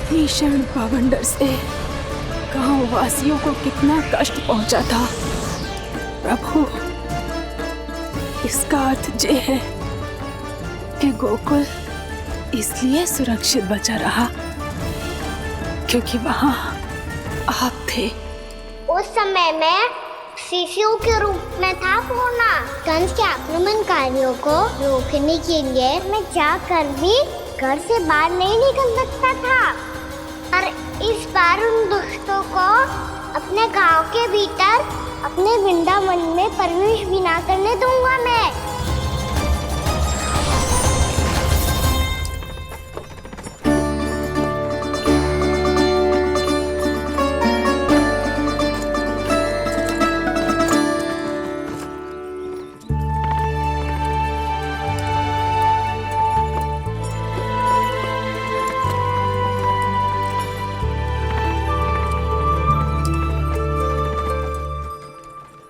भीषण बवंडर से गांव वासियों को कितना कष्ट पहुंचा था। प्रभु, इसका अर्थ ये है कि गोकुल इसलिए सुरक्षित बचा रहा क्योंकि वहां आप थे। उस समय में शिशु के रूप में था पूर्णा। कंस के आक्रमणकारियों को रोकने के लिए मैं जाकर भी घर से बाहर नहीं निकल सकता था। और इस बार उन दुष्टों को अपने गांव के भीतर अपने वृंदावन में प्रवेश भी ना करने दूंगा मैं।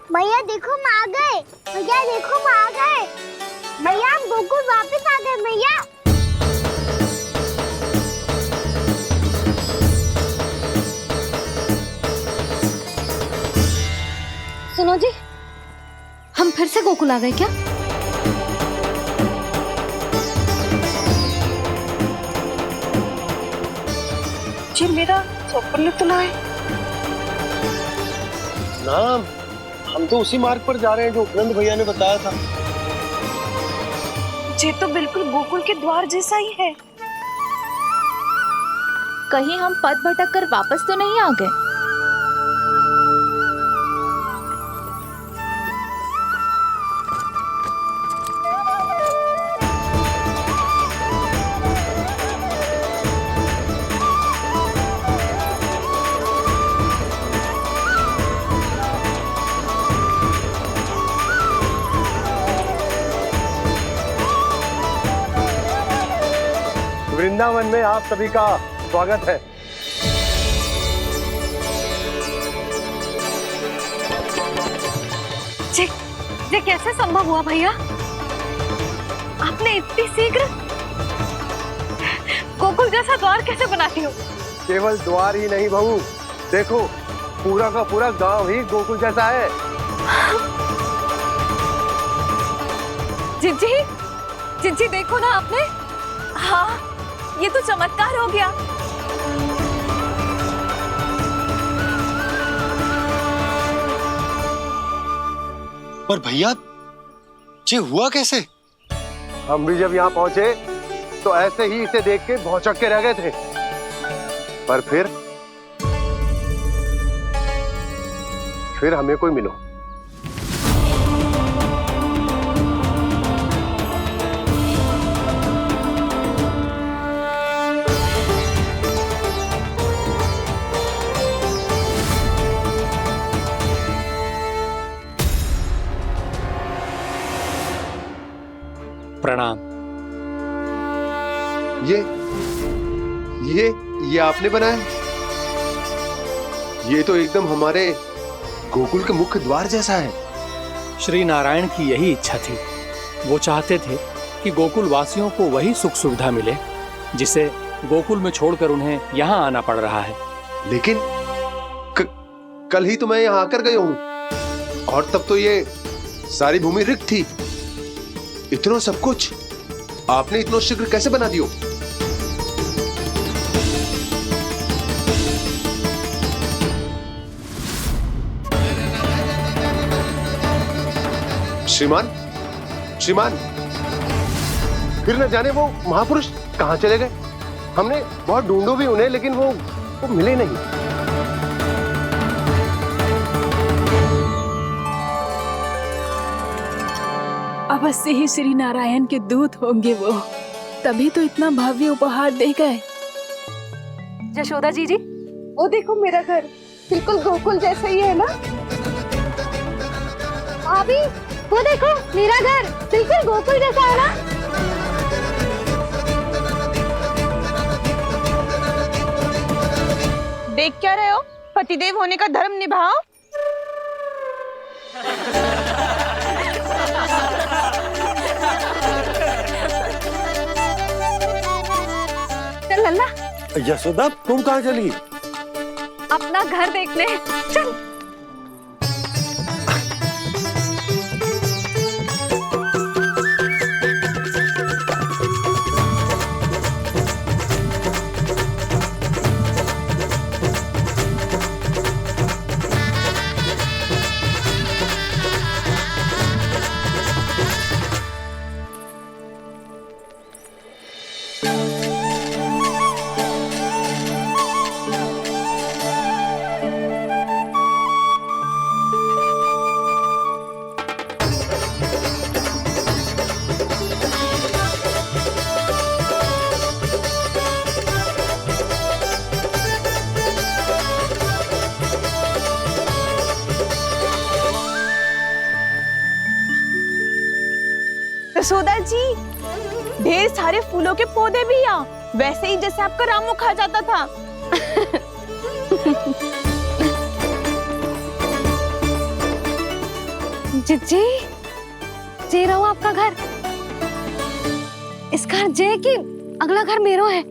भैया देखो हम आ गए। भैया देखो हम आ गए। भैया हम गोकुल वापस आ गए। भैया सुनो जी, हम फिर से गोकुल आ गए क्या? जी मेरा स्वप्न तो ना है। नाम हम तो उसी मार्ग पर जा रहे हैं जो उपनंद भैया ने बताया था। ये तो बिल्कुल गोकुल के द्वार जैसा ही है। कहीं हम पथ भटक कर वापस तो नहीं आ गए? वृंदावन में आप सभी का स्वागत है। ये कैसे संभव हुआ भैया? आपने इतनी शीघ्र गोकुल जैसा द्वार कैसे बना दिया? केवल द्वार ही नहीं बहू, देखो पूरा का पूरा गांव ही गोकुल जैसा है। जिज्जी, जिज्जी देखो ना आपने। हाँ, ये तो चमत्कार हो गया। पर भैया ये हुआ कैसे? हम भी जब यहाँ पहुंचे तो ऐसे ही इसे देख के भौचक के रह गए थे, पर फिर हमें कोई मिलो। प्रणाम। ये आपने बनाया? ये तो एकदम हमारे गोकुल के मुख्य द्वार जैसा है। श्री नारायण की यही इच्छा थी। वो चाहते थे कि गोकुल वासियों को वही सुख सुविधा मिले जिसे गोकुल में छोड़कर उन्हें यहाँ आना पड़ रहा है। लेकिन कल ही तो मैं यहाँ आकर गया हूँ और तब तो ये सारी भूमि रिक्त थी। इतना सब कुछ आपने इतना शीघ्र कैसे बना दियो? श्रीमान, श्रीमान, फिर न जाने वो महापुरुष कहाँ चले गए। हमने बहुत ढूंढो भी उन्हें, लेकिन वो मिले नहीं। अवश्य ही श्री नारायण के दूत होंगे वो, तभी तो इतना भव्य उपहार दे गए। यशोदा जी, वो देखो मेरा घर बिल्कुल गोकुल जैसा ही है ना। भाभी वो देखो मेरा घर बिल्कुल गोकुल जैसा है ना। देख क्या रहे हो? पतिदेव होने का धर्म निभाओ। चल लल्ला, यशोदा तुम कहाँ चली? अपना घर देखने। चल। यशोदा जी, ढेर सारे फूलों के पौधे भी यहाँ, वैसे ही जैसे आपका रामू खा जाता था। जिज्जी, जे रहो आपका घर। इस घर जे की अगला घर मेरो है।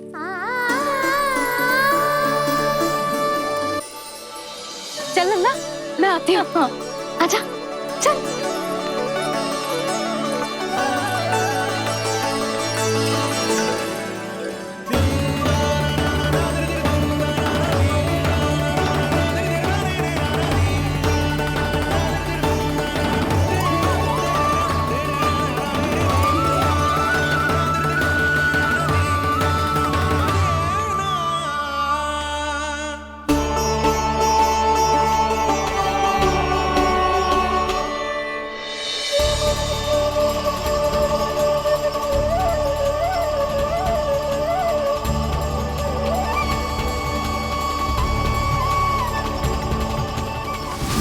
चल नन्ना, मैं आती हूँ। आजा, चल।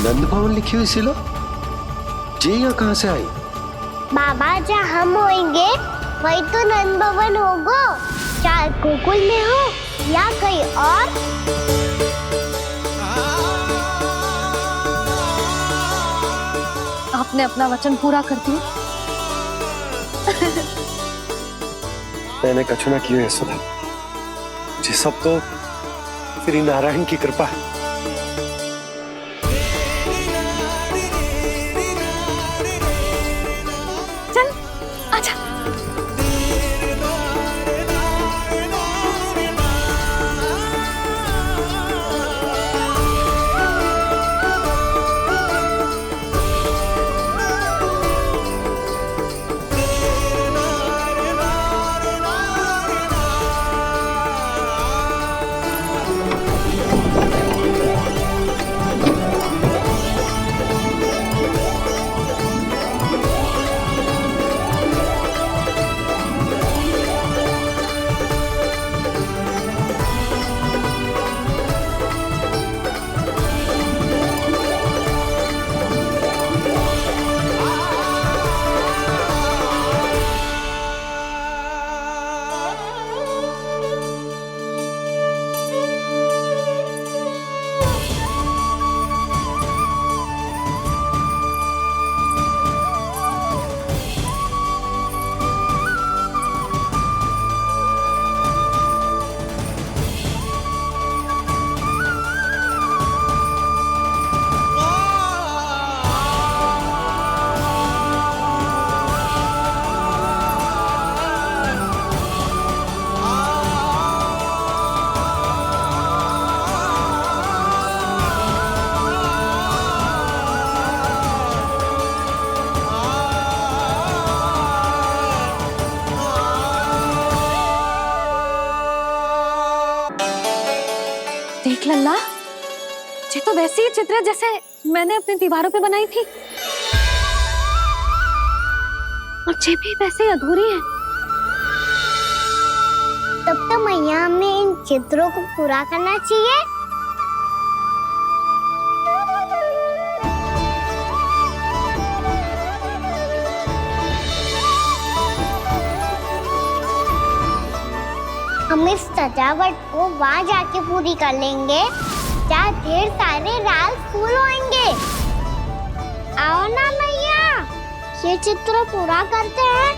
नंद भवन लिखी हुई सिला, जी यहाँ कहाँ से आई? बाबा, जहाँ हम होंगे वही तो नंद भवन होगा। चाहे गोकुल में हो या कहीं और। आपने अपना वचन पूरा कर दिया। मैंने कछु ना किया यशोदा, ये सब तो श्री नारायण की कृपा है। चल, आजा। देख लल्ला, ये तो वैसी ही चित्र है जैसे मैंने अपनी दीवारों पे बनाई थी, और ये भी वैसे ही अधूरी है। तब तो मैया हमें इन चित्रों को पूरा करना चाहिए। हम इस सजावट को वहाँ जाके पूरी कर लेंगे जहाँ ढेर सारे लाल फूल होंगे। आओ ना मैया, ये चित्र पूरा करते हैं।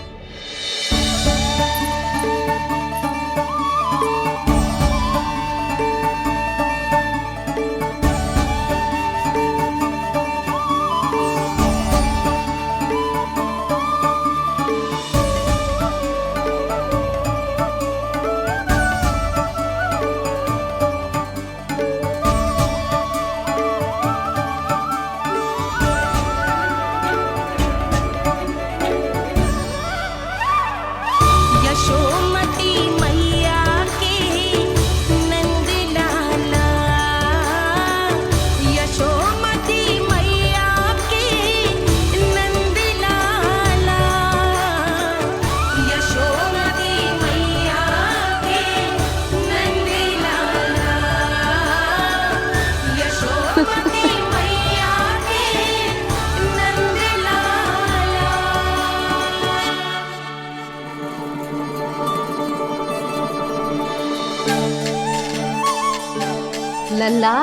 लल्ला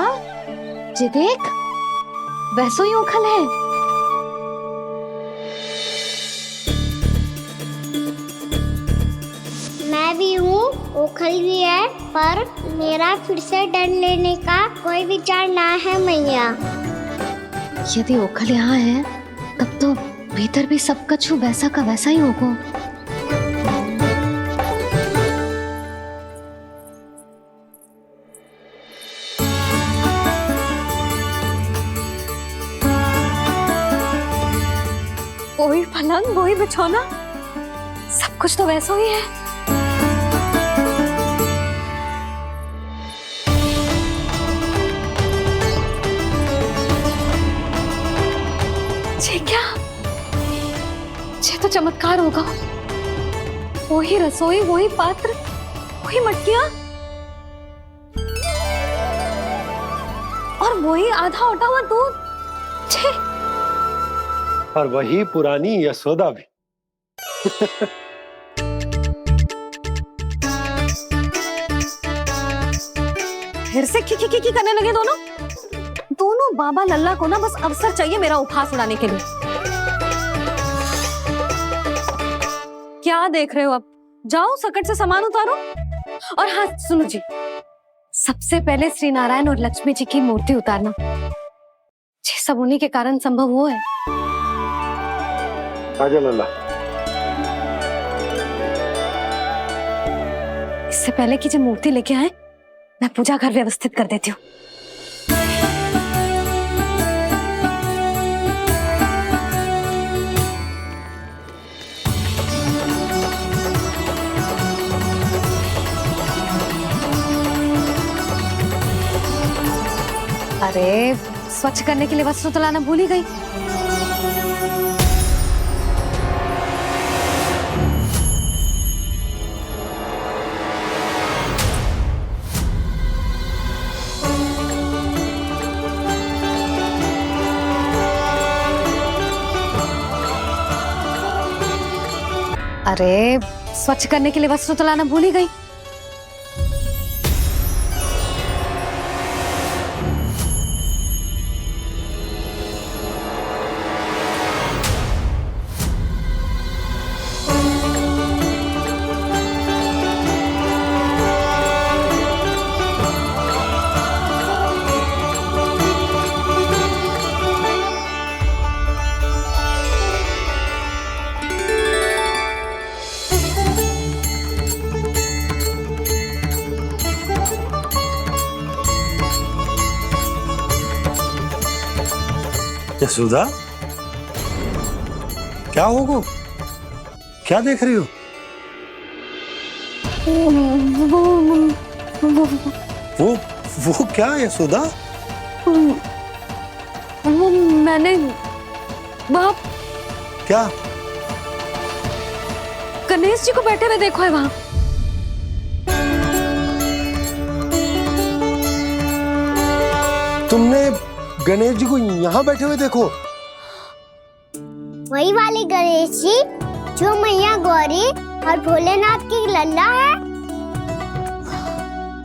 जी देख, वैसो ही उखल है। मैं भी हूँ, ओखल भी है, पर मेरा फिर से डर लेने का कोई विचार ना है मैया। यदि ओखल यहाँ है तब तो भीतर भी सब कछु वैसा का वैसा ही होगा। वही पलंग, वही बिछौना, सब कुछ तो वैसा ही है। ये क्या? ये तो चमत्कार होगा। वही रसोई, वही पात्र, वही मटकियां और वही आधा उटा हुआ दूध। छे! और वही पुरानी यशोदा भी। फिर से की करने लगे दोनों बाबा लल्ला को ना बस अवसर चाहिए मेरा उपहास उड़ाने के लिए। क्या देख रहे हो? अब जाओ सकट से सामान उतारो। और हाँ सुनो जी, सबसे पहले श्री नारायण और लक्ष्मी जी की मूर्ति उतारना। ये सब उन्हीं के कारण संभव हुआ है। आजा लल्ला। इससे पहले कि जो मूर्ति लेके आए, मैं पूजा घर व्यवस्थित कर देती हूँ। अरे स्वच्छ करने के लिए वस्त्र तो लाना भूल ही गई। अरे स्वच्छ करने के लिए वस्त्र तो लाना भूल ही गई। यशोदा, क्या होगा? क्या देख रही हो? वो क्या यशोदा? वो मैंने बाप क्या? गणेश जी को बैठे हुए देखो है वहां। तुमने गणेश जी को यहाँ बैठे हुए देखो? वही वाले गणेश जी जो मैया गौरी और भोलेनाथ की लल्ला है।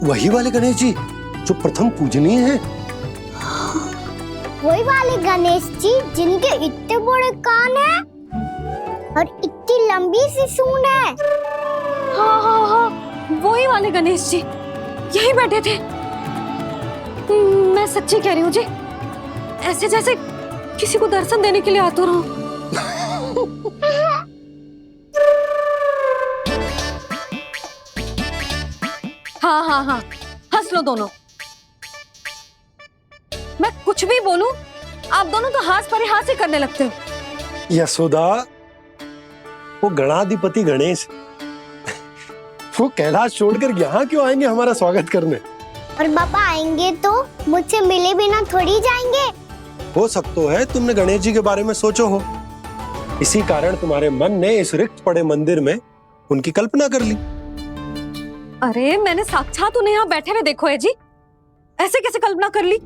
वही वाले गणेश जी जो प्रथम पूजनीय है। वही वाले गणेश जी जिनके इतने बड़े कान हैं और इतनी लंबी सी सूंड है। हाँ हाँ हाँ, वही वाले गणेश जी यही बैठे थे। मैं सच्ची कह रही हूँ जी, ऐसे जैसे किसी को दर्शन देने के लिए आतुर हूँ। हाँ हाँ हाँ, हंस लो दोनों। मैं कुछ भी बोलूं, आप दोनों तो हास परिहास ही करने लगते हो। यशोदा, वो गणाधिपति गणेश वो कैलाश छोड़कर यहाँ क्यों आएंगे हमारा स्वागत करने? और पापा आएंगे तो मुझसे मिले बिना थोड़ी जाएंगे। हो सकता है तुमने गणेश जी के बारे में सोचो हो, इसी कारण तुम्हारे मन ने इस रिक्त पड़े मंदिर में उनकी कल्पना कर ली। अरे मैंने साक्षात उन्हें यहाँ बैठे हुए देखो है जी, ऐसे कैसे कल्पना कर ली?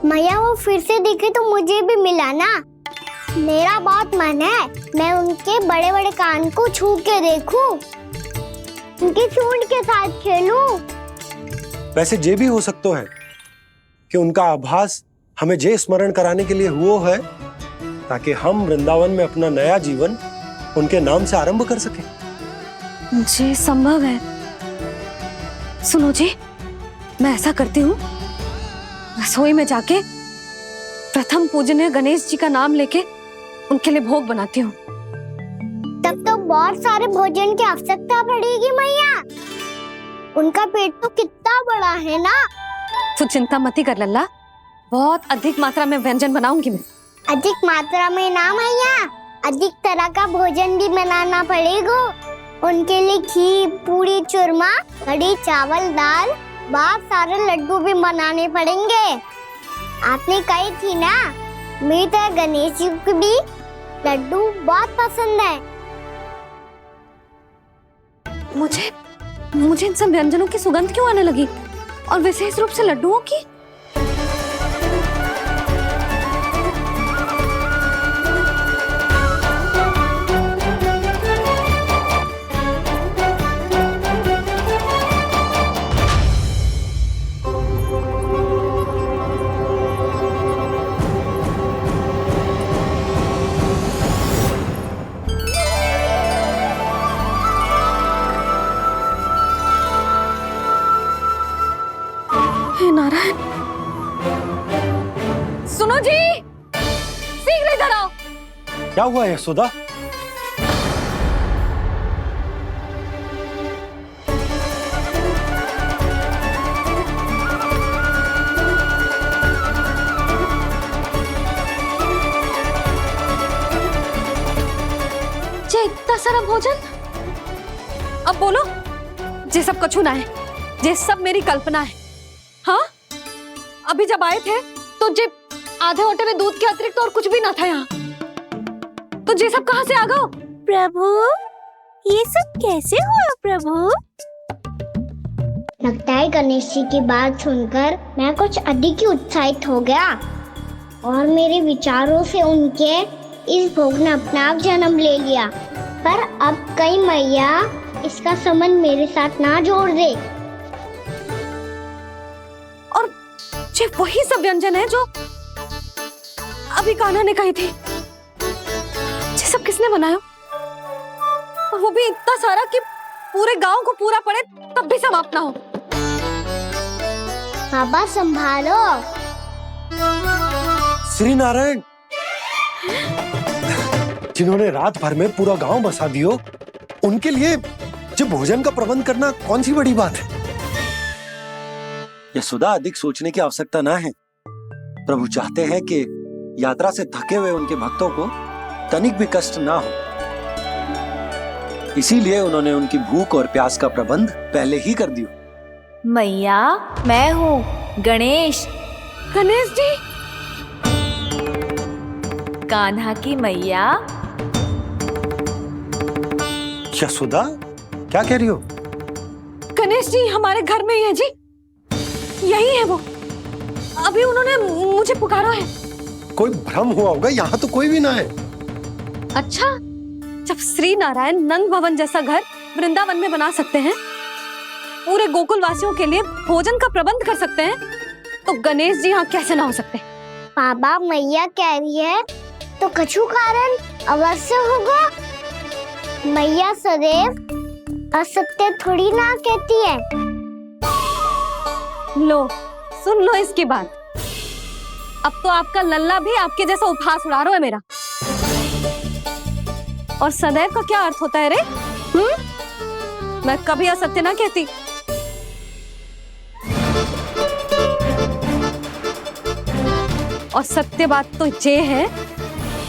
मैया वो फिर से दिखे तो मुझे भी मिला ना। मेरा बहुत मन है मैं उनके बड़े बड़े कान को छू के देखूं, उनकी सूंड के साथ खेलूं। वैसे ये भी हो सकता है कि उनका आभास हमें जे स्मरण कराने के लिए हुआ है ताकि हम वृंदावन में अपना नया जीवन उनके नाम से आरंभ कर सके। जी संभव है। सुनो जी, मैं ऐसा करती हूँ, रसोई में जाके प्रथम पूजनीय गणेश जी का नाम लेके उनके लिए भोग बनाती हूँ। तब तो बहुत सारे भोजन की आवश्यकता पड़ेगी मैया। उनका पेट तो कितना बड़ा है ना। तू चिंता मत ही कर लल्ला, बहुत अधिक मात्रा में व्यंजन बनाऊंगी मैं। अधिक मात्रा में ना मैया, अधिक तरह का भोजन भी बनाना पड़ेगा। उनके लिए खीर, पूरी, चूरमा, कढ़ी, चावल, दाल, बहुत सारे लड्डू भी बनाने पड़ेंगे। आपने कही थी ना, मेरी तरह गणेश जी को भी लड्डू बहुत पसंद है। मुझे इन सब व्यंजनों की सुगंध क्यों आने लगी, और विशेष रूप से लड्डुओं की? हे नारायण, सुनो जी, शीघ्र इधर आओ। क्या हुआ यशोदा? जे इतना सारा भोजन, अब बोलो, जे सब कछु ना है, जे सब मेरी कल्पना है। हाँ, अभी जब आए थे तो जे आधे ओटे में दूध के अतिरिक्त और कुछ भी ना था यहाँ, तो जे सब कहाँ से आ गए? प्रभु, ये सब कैसे हुआ प्रभु? लगता है गणेश जी की बात सुनकर मैं कुछ अधिक ही उत्साहित हो गया और मेरे विचारों से उनके इस भोग ने अपना आप जन्म ले लिया। पर अब कहीं मैया इसका संबंध मेरे साथ ना जोड़ दे। और ये वही सब व्यंजन है जो अभी कान्हा ने कही थी। ये सब किसने बनाया? और वो भी इतना सारा कि पूरे गांव को पूरा पड़े तब भी समाप्त ना हो। बाबा संभालो। श्री नारायण, जिन्होंने रात भर में पूरा गांव बसा दियो, उनके लिए जो भोजन का प्रबंध करना कौन सी बड़ी बात है? यशोदा, अधिक सोचने की आवश्यकता ना है। प्रभु चाहते हैं कि यात्रा से थके हुए उनके भक्तों को तनिक भी कष्ट ना हो, इसीलिए उन्होंने उनकी भूख और प्यास का प्रबंध पहले ही कर दिया। मैया, मैं हूँ गणेश। गणेश जी, कान्हा की मैया। यशोदा, क्या कह रही हो? गणेश जी हमारे घर में ही है जी, यही है वो। अभी उन्होंने मुझे पुकारा है। कोई भ्रम हुआ होगा, यहाँ तो कोई भी ना है। अच्छा, जब श्री नारायण नंद भवन जैसा घर वृंदावन में बना सकते हैं, पूरे गोकुल वासियों के लिए भोजन का प्रबंध कर सकते हैं, तो गणेश जी यहाँ कैसे ना हो सकते? बाबा, मैया कह रही है तो कछु कारण अवश्य होगा। मैया सदैव असत्य थोड़ी ना कहती है। लो, सुन लो इसकी बात। अब तो आपका लल्ला भी आपके जैसा उपहास उड़ा रहा है मेरा। और सदैव का क्या अर्थ होता है रे? मैं कभी असत्य ना कहती। और सत्य बात तो ये है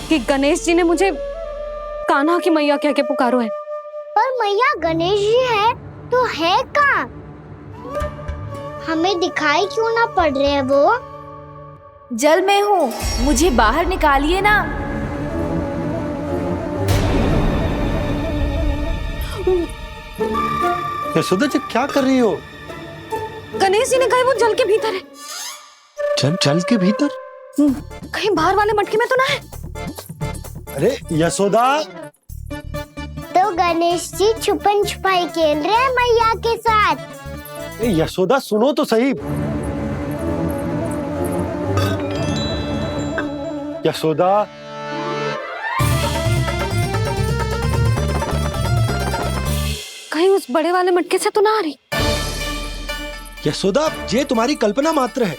कि गणेश जी ने मुझे कान्हा की मैया कह के पुकारो है। पर मैया गणेश जी है तो है कहाँ? हमें दिखाई क्यों ना पड़ रहे हैं वो? जल में हूँ, मुझे बाहर निकालिए ना। यशोदा जी, क्या कर रही हो? गणेश जी ने कहा वो जल के भीतर है। जल के भीतर? कहीं बाहर वाले मटके में तो ना है? अरे यशोदा! तो गणेश जी छुपन छुपाई खेल रहे हैं मैया के साथ। यशोदा सुनो तो सही। यशोदा, कहीं उस बड़े वाले मटके से तो ना आ रही। यशोदा, ये तुम्हारी कल्पना मात्र है।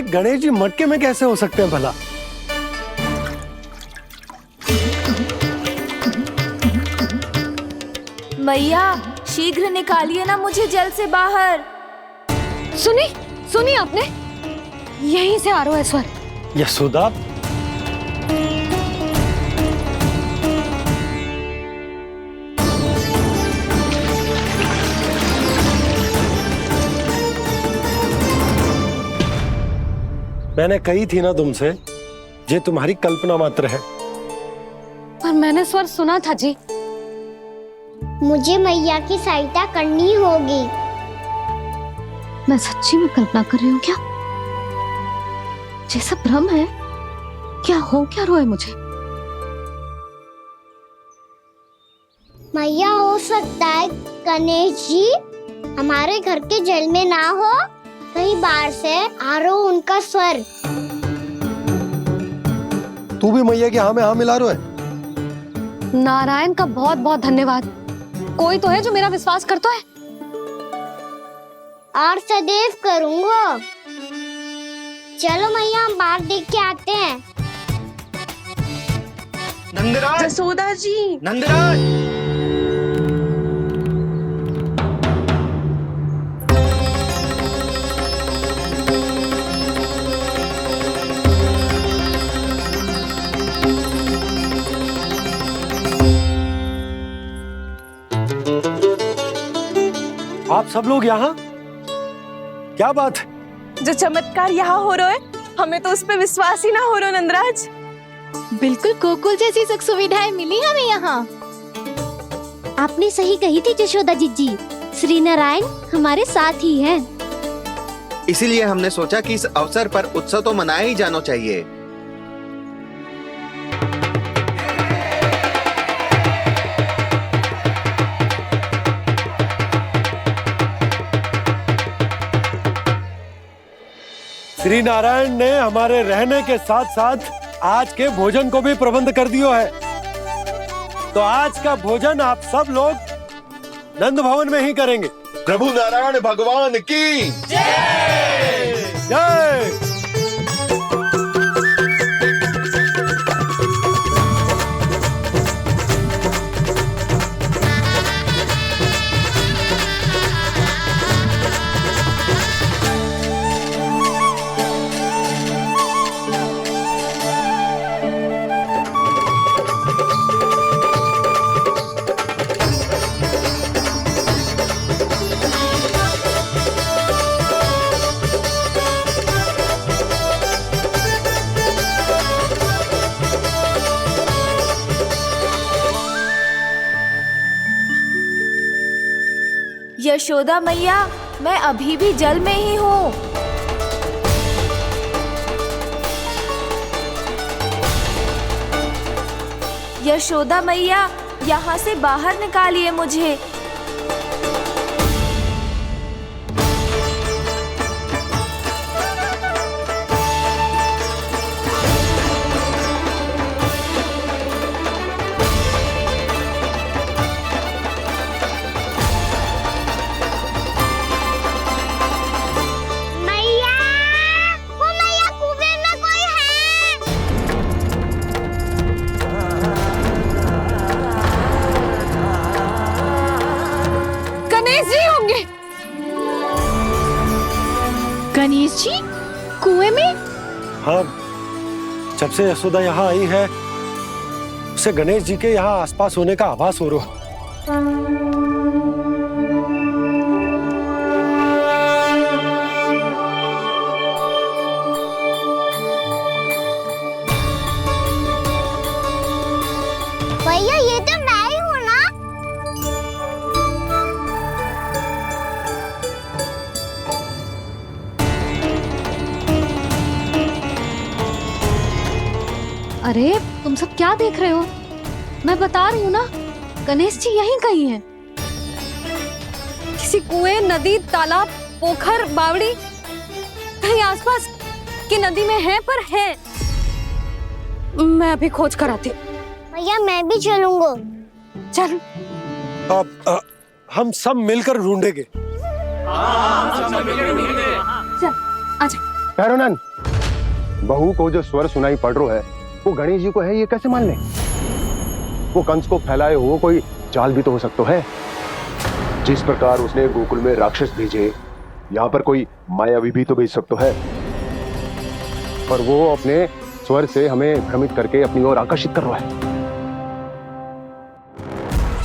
गणेश जी मटके में कैसे हो सकते हैं भला? मैया शीघ्र निकालिए ना मुझे जल से बाहर। सुनी आपने? यहीं से आ रहा है स्वर। यशोदा, मैंने कही थी ना तुमसे, ये तुम्हारी कल्पना मात्र है। पर मैंने स्वर सुना था जी। मुझे मैया की सहायता करनी होगी। मैं सच्ची में कल्पना कर रही हूँ क्या? जैसा भ्रम है क्या? हो क्या रहा है मुझे? मैया, हो सकता है गणेश जी हमारे घर के जल में ना हो, कहीं बाहर से आ रहा हो उनका स्वर। तू भी मैया के हाँ में हाँ मिला रहा है। नारायण का बहुत बहुत धन्यवाद। कोई तो है जो मेरा विश्वास करता है। और सदैव करूंगा। चलो मैया, हम बाहर देख के आते हैं। नंदराज, जसोदा जी, नंदराज। आप सब लोग यहाँ? क्या बात है? जो चमत्कार यहाँ हो रहा है, हमें तो उस पे विश्वास ही ना हो रहा नंदराज। बिल्कुल गोकुल जैसी सुख सुविधाएं मिली हमें यहाँ। आपने सही कही थी यशोदा जीजी, श्री नारायण हमारे साथ ही हैं। इसीलिए हमने सोचा कि इस अवसर पर उत्सव तो मनाया ही जाना चाहिए। श्री नारायण ने हमारे रहने के साथ साथ आज के भोजन को भी प्रबंध कर दिया है। तो आज का भोजन आप सब लोग नंद भवन में ही करेंगे। प्रभु नारायण भगवान की जय जय। यशोदा मैया, मैं अभी भी जल में ही हूँ। यशोदा मैया, यहाँ से बाहर निकालिए मुझे। मैया, वो मैया, कुएं में कोई है। गणेश जी होंगे। गणेश जी कुएं में? हाँ, जब से यशोदा यहाँ आई है उसे गणेश जी के यहाँ आसपास होने का आभास हो रहा है। भैया, ये तो मैं ही हूँ ना। अरे तुम सब क्या देख रहे हो? मैं बता रही हूँ ना, गणेश जी यहीं कहीं हैं। किसी कुएं, नदी, तालाब, पोखर, बावड़ी कहीं आसपास की नदी में है, पर है। मैं अभी खोज कर आती हूँ। भैया मैं भी चलूंगा। चल। अब हम सब मिलकर ढूंढेंगे। चल आजा। भैरवनान, बहू को जो स्वर सुनाई पड़ रहा है वो गणेश जी को है, ये कैसे मान ले? वो कंस को फैलाए हुए कोई चाल भी तो हो सकता है। जिस प्रकार उसने गोकुल में राक्षस भेजे, यहाँ पर कोई मायावी भी तो भेज सकता है। पर वो अपने स्वर से हमें भ्रमित करके अपनी ओर आकर्षित कर रहा है।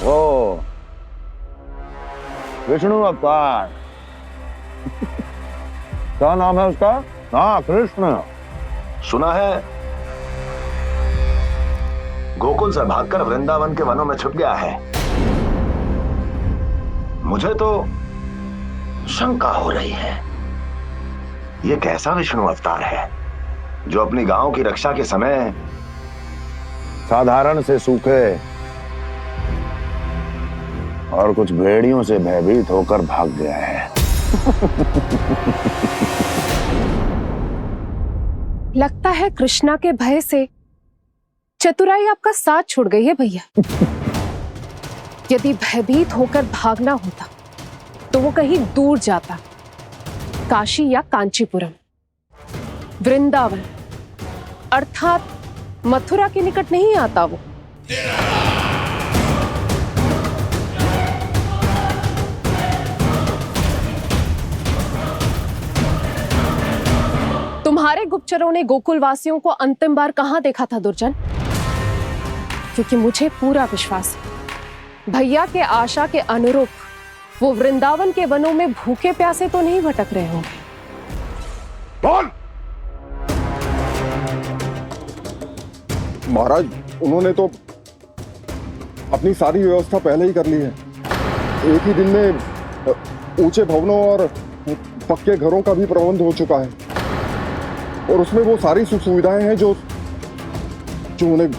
ओ विष्णु अवतार। क्या नाम है उसका? हाँ, कृष्ण। सुना है गोकुल से भागकर वृंदावन के वनों में छुप गया है। मुझे तो शंका हो रही है, ये कैसा विष्णु अवतार है जो अपनी गांव की रक्षा के समय साधारण से सूखे और कुछ भेड़ियों से भयभीत होकर भाग गया है। लगता है कृष्णा के भय से चतुराई आपका साथ छोड़ गई है भैया। यदि भयभीत होकर भागना होता तो वो कहीं दूर जाता, काशी या कांचीपुरम, वृंदावन अर्थात मथुरा के निकट नहीं आता वो। तुम्हारे गुप्तचरों ने गोकुल वासियों को अंतिम बार कहां देखा था दुर्जन? क्योंकि मुझे पूरा विश्वास है भैया के आशा के अनुरूप वो वृंदावन के वनों में भूखे प्यासे तो नहीं भटक रहे होंगे। बोल। महाराज, उन्होंने तो अपनी सारी व्यवस्था पहले ही कर ली है। एक ही दिन में ऊंचे भवनों और पक्के घरों का भी प्रबंध हो चुका है, और उसमें वो सारी सुख सुविधाएं हैं जो उन्हें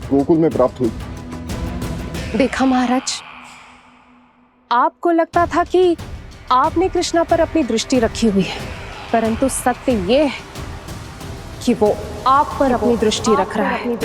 गोकुल में प्राप्त हुई। देखा महाराज, आपको लगता था कि आपने कृष्णा पर अपनी दृष्टि रखी हुई है, परंतु सत्य ये है कि वो आप पर अपनी दृष्टि रख रहा है।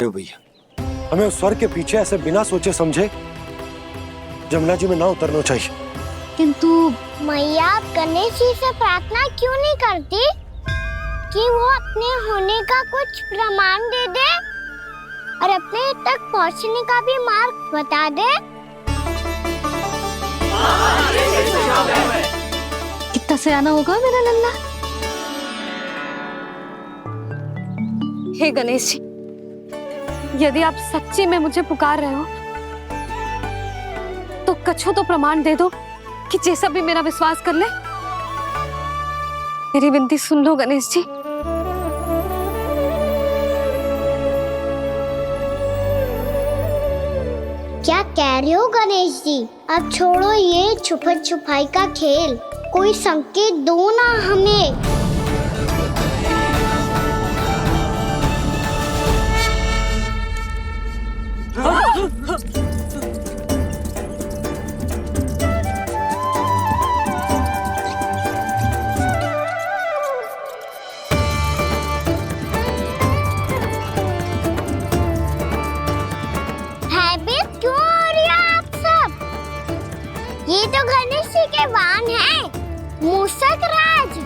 भैया, हमें उस स्वर के पीछे ऐसे बिना सोचे समझे जमुना जी में ना उतरना चाहिए। किंतु मैया गणेश जी से प्रार्थना क्यों नहीं करती कि वो अपने होने का कुछ प्रमाण दे दे और अपने तक पहुंचने का भी मार्ग बता दे? कितना सयाना होगा मेरा लल्ला। हे गणेश जी, यदि आप सच्ची में मुझे पुकार रहे हो तो कछो तो प्रमाण दे दो कि जैसा भी मेरा विश्वास कर ले। मेरी विनती सुन लो गणेश जी। क्या कह रहे हो गणेश जी? अब छोड़ो ये छुपन छुपाई का खेल, कोई संकेत दो ना हमें। भयभीत क्यों हो रही हो आप सब? ये तो गणेश जी के वाहन हैं, मूषक राज।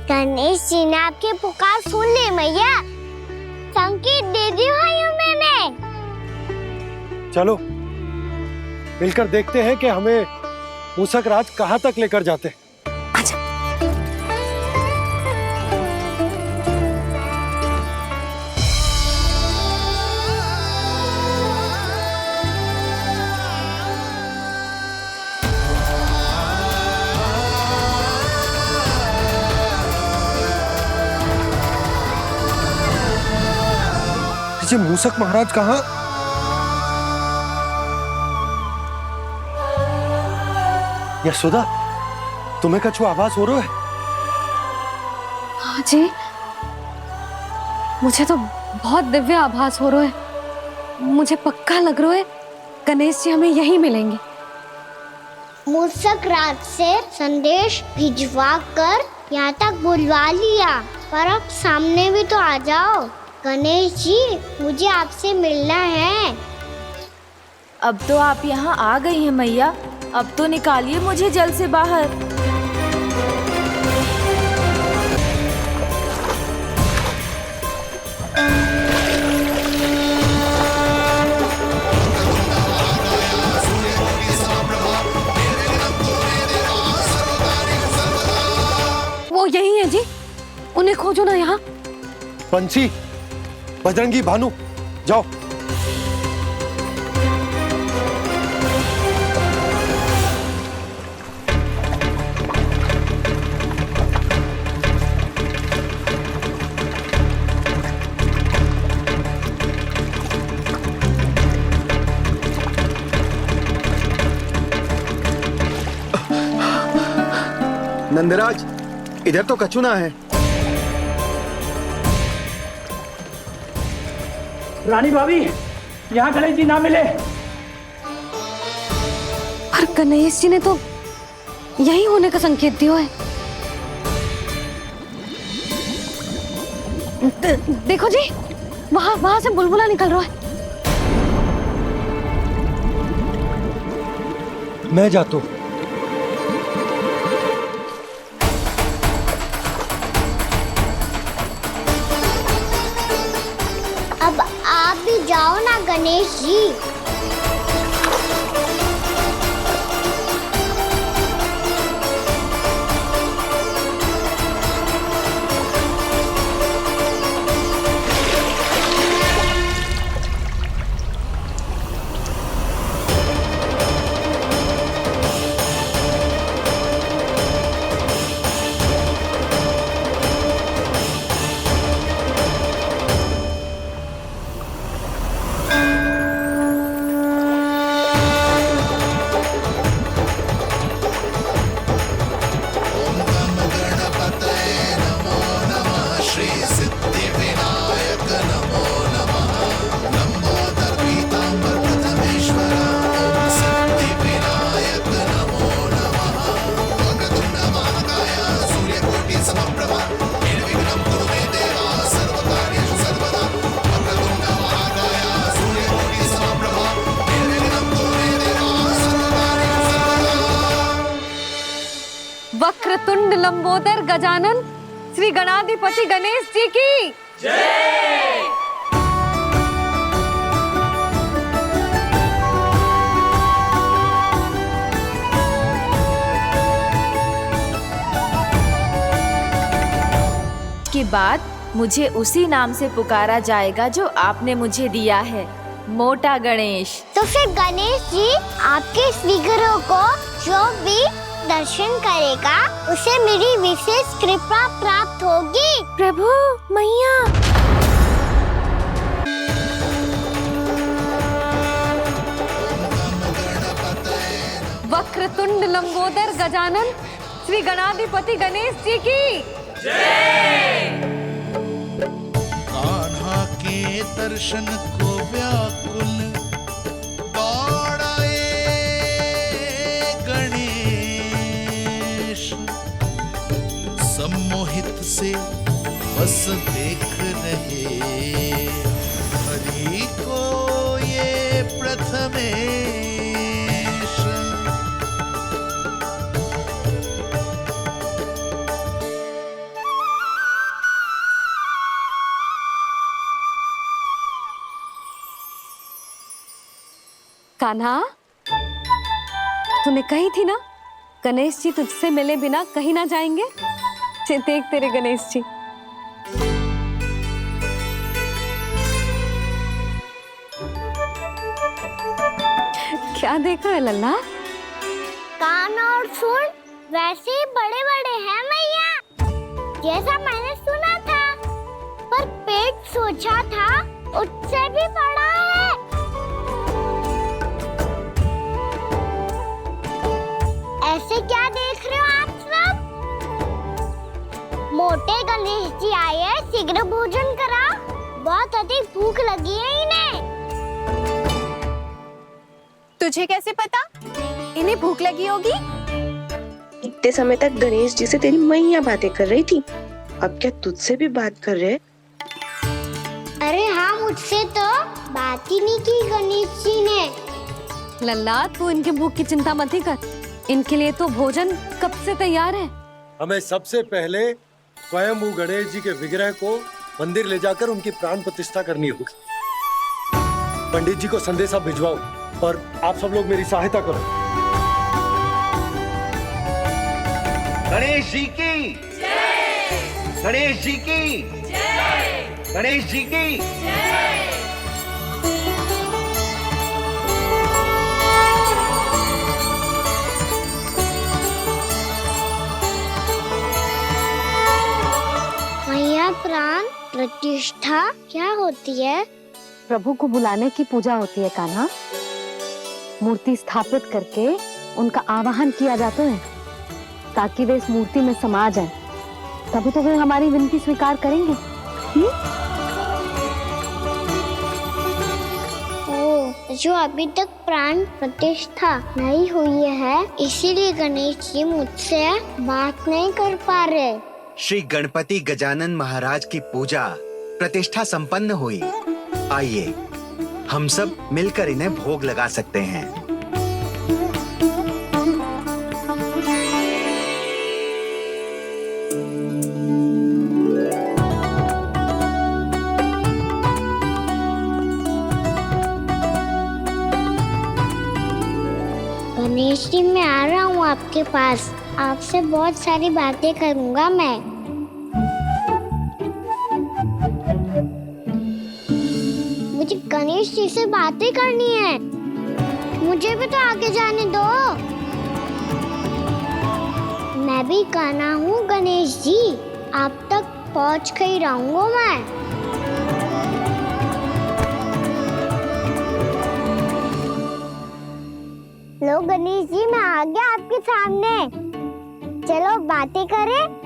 गणेश जी ने आपकी पुकार सुन ली मैया, संकेत दे दी भाइयों मैंने। चलो मिलकर देखते हैं कि हमें मूषक राज कहां तक लेकर जाते हैं। जी मूसक महाराज कहाँ? यशोदा, तुम्हें कछु आभास हो रहा है? हाँ जी, मुझे तो बहुत दिव्य आभास हो रहा है। मुझे पक्का लग रहा है गणेश जी हमें यहीं मिलेंगे। मूसक राज से संदेश भिजवा कर यहाँ तक बुलवा लिया, पर अब सामने भी तो आ जाओ। गणेश जी, मुझे आपसे मिलना है। अब तो आप यहाँ आ गई हैं मैया, अब तो निकालिए मुझे जल से बाहर। वो यही है जी, उन्हें खोजो ना यहाँ। पंछी, बजरंगी, भानु, जाओ। नंदराज, इधर तो कछुना है। रानी भाभी, यहाँ गणेश जी ना मिले। पर गणेश जी ने तो यही होने का संकेत दिया है। देखो जी, वहां से बुलबुला निकल रहा है। मैं जाता हूँ। अब आप भी जाओ ना गणेश जी। वक्रतुंड लंबोदर गजानन श्री गणाधिपति गणेश जी की जय। के बाद मुझे उसी नाम से पुकारा जाएगा जो आपने मुझे दिया है, मोटा गणेश। तो फिर गणेश जी, आपके स्वीकरों को जो भी दर्शन करेगा उसे मेरी विशेष कृपा प्राप्त होगी। प्रभु, मैया। वक्रतुंड लंबोदर गजानन श्री गणाधिपति गणेश जी की जय। कान्हा के दर्शन को व्याकुल दौड़ाए गणेश, सम्मोहित से बस देख रहे हरि को ये प्रथमेश। कान्हा, तूने कही थी ना गणेश जी तुझसे मिले बिना कहीं ना जाएंगे। देख तेरे गणेश जी। क्या देख रहा है लल्ला? कान और सुन वैसे ही बड़े बड़े हैं मैया, जैसा मैंने सुना था। पर पेट सोचा था उससे भी बड़ा है। ऐसे क्या देख रहे हो आप सब? मोटे गणेश जी आए हैं, शीघ्र भोजन करा, बहुत अधिक भूख लगी है इन्हें। तुझे कैसे पता इन्हें भूख लगी होगी? इतने समय तक गणेश जी से तेरी मैया बातें कर रही थी, अब क्या तुझसे भी बात कर रहे? अरे हाँ, मुझसे तो बात ही नहीं की गणेश जी ने। लल्ला, तू इनके भूख की चिंता मत ही कर, इनके लिए तो भोजन कब से तैयार है। हमें सबसे पहले स्वयं गणेश जी के विग्रह को मंदिर ले जाकर उनकी प्राण प्रतिष्ठा करनी होगी। पंडित जी को संदेशा भिजवाओ और आप सब लोग मेरी सहायता करो। गणेश जी की जय! गणेश जी की जय! गणेश जी की जय! मैया, प्राण प्रतिष्ठा क्या होती है? प्रभु को बुलाने की पूजा होती है कान्हा। मूर्ति स्थापित करके उनका आवाहन किया जाता है ताकि वे इस मूर्ति में समा जाएं। तभी तो वे हमारी विनती स्वीकार करेंगे। ओ, जो अभी तक प्राण प्रतिष्ठा नहीं हुई है, इसीलिए गणेश जी मुझसे बात नहीं कर पा रहे। श्री गणपति गजानन महाराज की पूजा प्रतिष्ठा संपन्न हुई। आइए हम सब मिलकर इन्हें भोग लगा सकते हैं। गणेश जी, मैं आ रहा हूँ आपके पास, आपसे बहुत सारी बातें करूँगा मैं। मुझे गणेश जी से बातें करनी है, मुझे भी तो आगे जाने दो। मैं भी कान्हा हूँ गणेश जी, आप तक पहुँच कर ही रहूँगा मैं। लो गणेश जी, मैं आ गया आपके सामने, चलो बातें करें।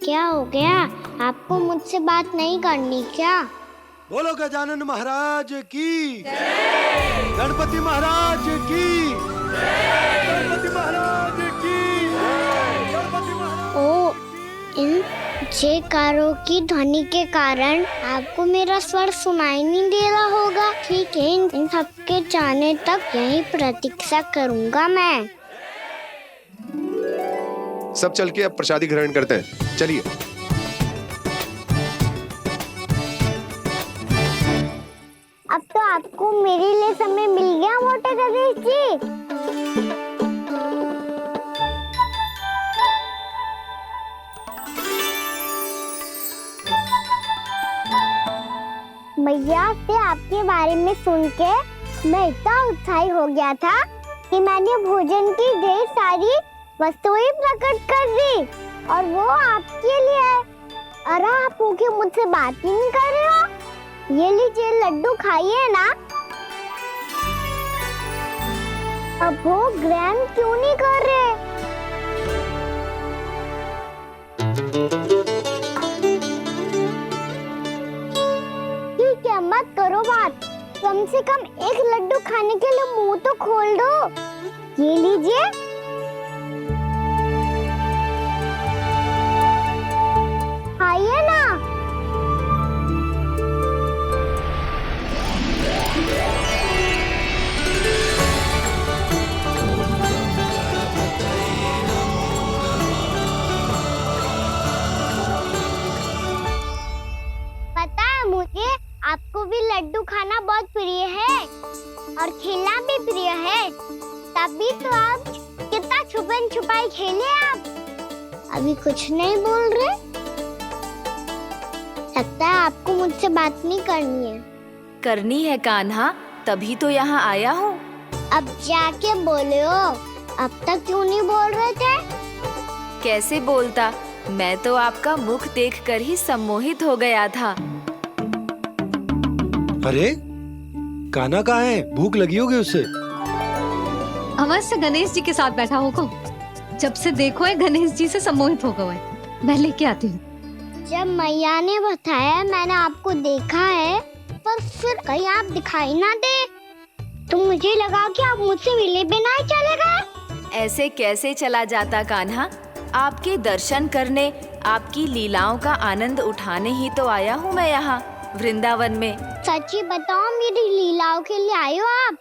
क्या हो गया, आपको मुझसे बात नहीं करनी क्या? बोलो गजानन महाराज की जय! गणपति महाराज की जय! गणपति महाराज की जय! गणपति महाराज। ओ, इन जयकारों की ध्वनि के कारण आपको मेरा स्वर सुनाई नहीं दे रहा होगा। ठीक है, इन सबके जाने तक यही प्रतीक्षा करूंगा मैं। सब चल के अब प्रसादी ग्रहण करते हैं, चलिए। अब तो आपको मेरे लिए समय मिल गया मोटे गणेश जी। मैया से आपके बारे में सुन के मैं इतना उत्साही हो गया था कि मैंने भोजन की ढेर सारी वस्तुएं प्रकट कर दी, और वो आपके लिए। अरे आप भूखे मुझसे बात ही नहीं कर रहे हो। ये लीजिए लड्डू, खाइए ना। अब वो ग्रहण क्यों नहीं कर रहे? ठीक है, मत करो बात, कम से कम एक लड्डू खाने के लिए मुंह तो खोल दो। ये लीजिए। खाइए ना। पता है मुझे, आपको भी लड्डू खाना बहुत प्रिय है और खेलना भी प्रिय है, तभी तो आप कितना छुपन छुपाई खेले। आप अभी कुछ नहीं बोल रहे, लगता है आपको मुझसे बात नहीं करनी है। करनी है कान्हा, तभी तो यहाँ आया हूँ। अब जाके बोलो, अब तक क्यों नहीं बोल रहे थे? कैसे बोलता, मैं तो आपका मुख देखकर ही सम्मोहित हो गया था। अरे कान्हा कहाँ है? भूख लगी होगी उससे। अवश्य गणेश जी के साथ बैठा होगा। जब से देखो है गणेश जी से सम्मोहित हो गया है। मैं लेके आती हूँ। जब मैया ने बताया मैंने आपको देखा है, पर फिर कहीं आप दिखाई ना दे, तो मुझे लगा कि आप मुझसे मिले बिना ही चले गए। ऐसे कैसे चला जाता कान्हा? आपके दर्शन करने, आपकी लीलाओं का आनंद उठाने ही तो आया हूँ मैं यहाँ वृंदावन में। सच्ची बताओ, मेरी लीलाओं के लिए आए हो आप?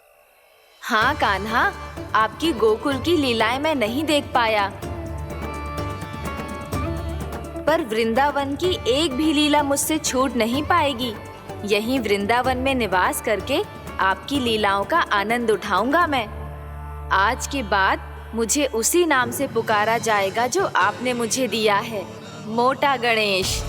हाँ कान्हा, आपकी गोकुल की लीलाएं मैं नहीं देख पाया, पर वृंदावन की एक भी लीला मुझसे छूट नहीं पाएगी। यहीं वृंदावन में निवास करके आपकी लीलाओं का आनंद उठाऊंगा मैं। आज के बाद मुझे उसी नाम से पुकारा जाएगा जो आपने मुझे दिया है, मोटा गणेश।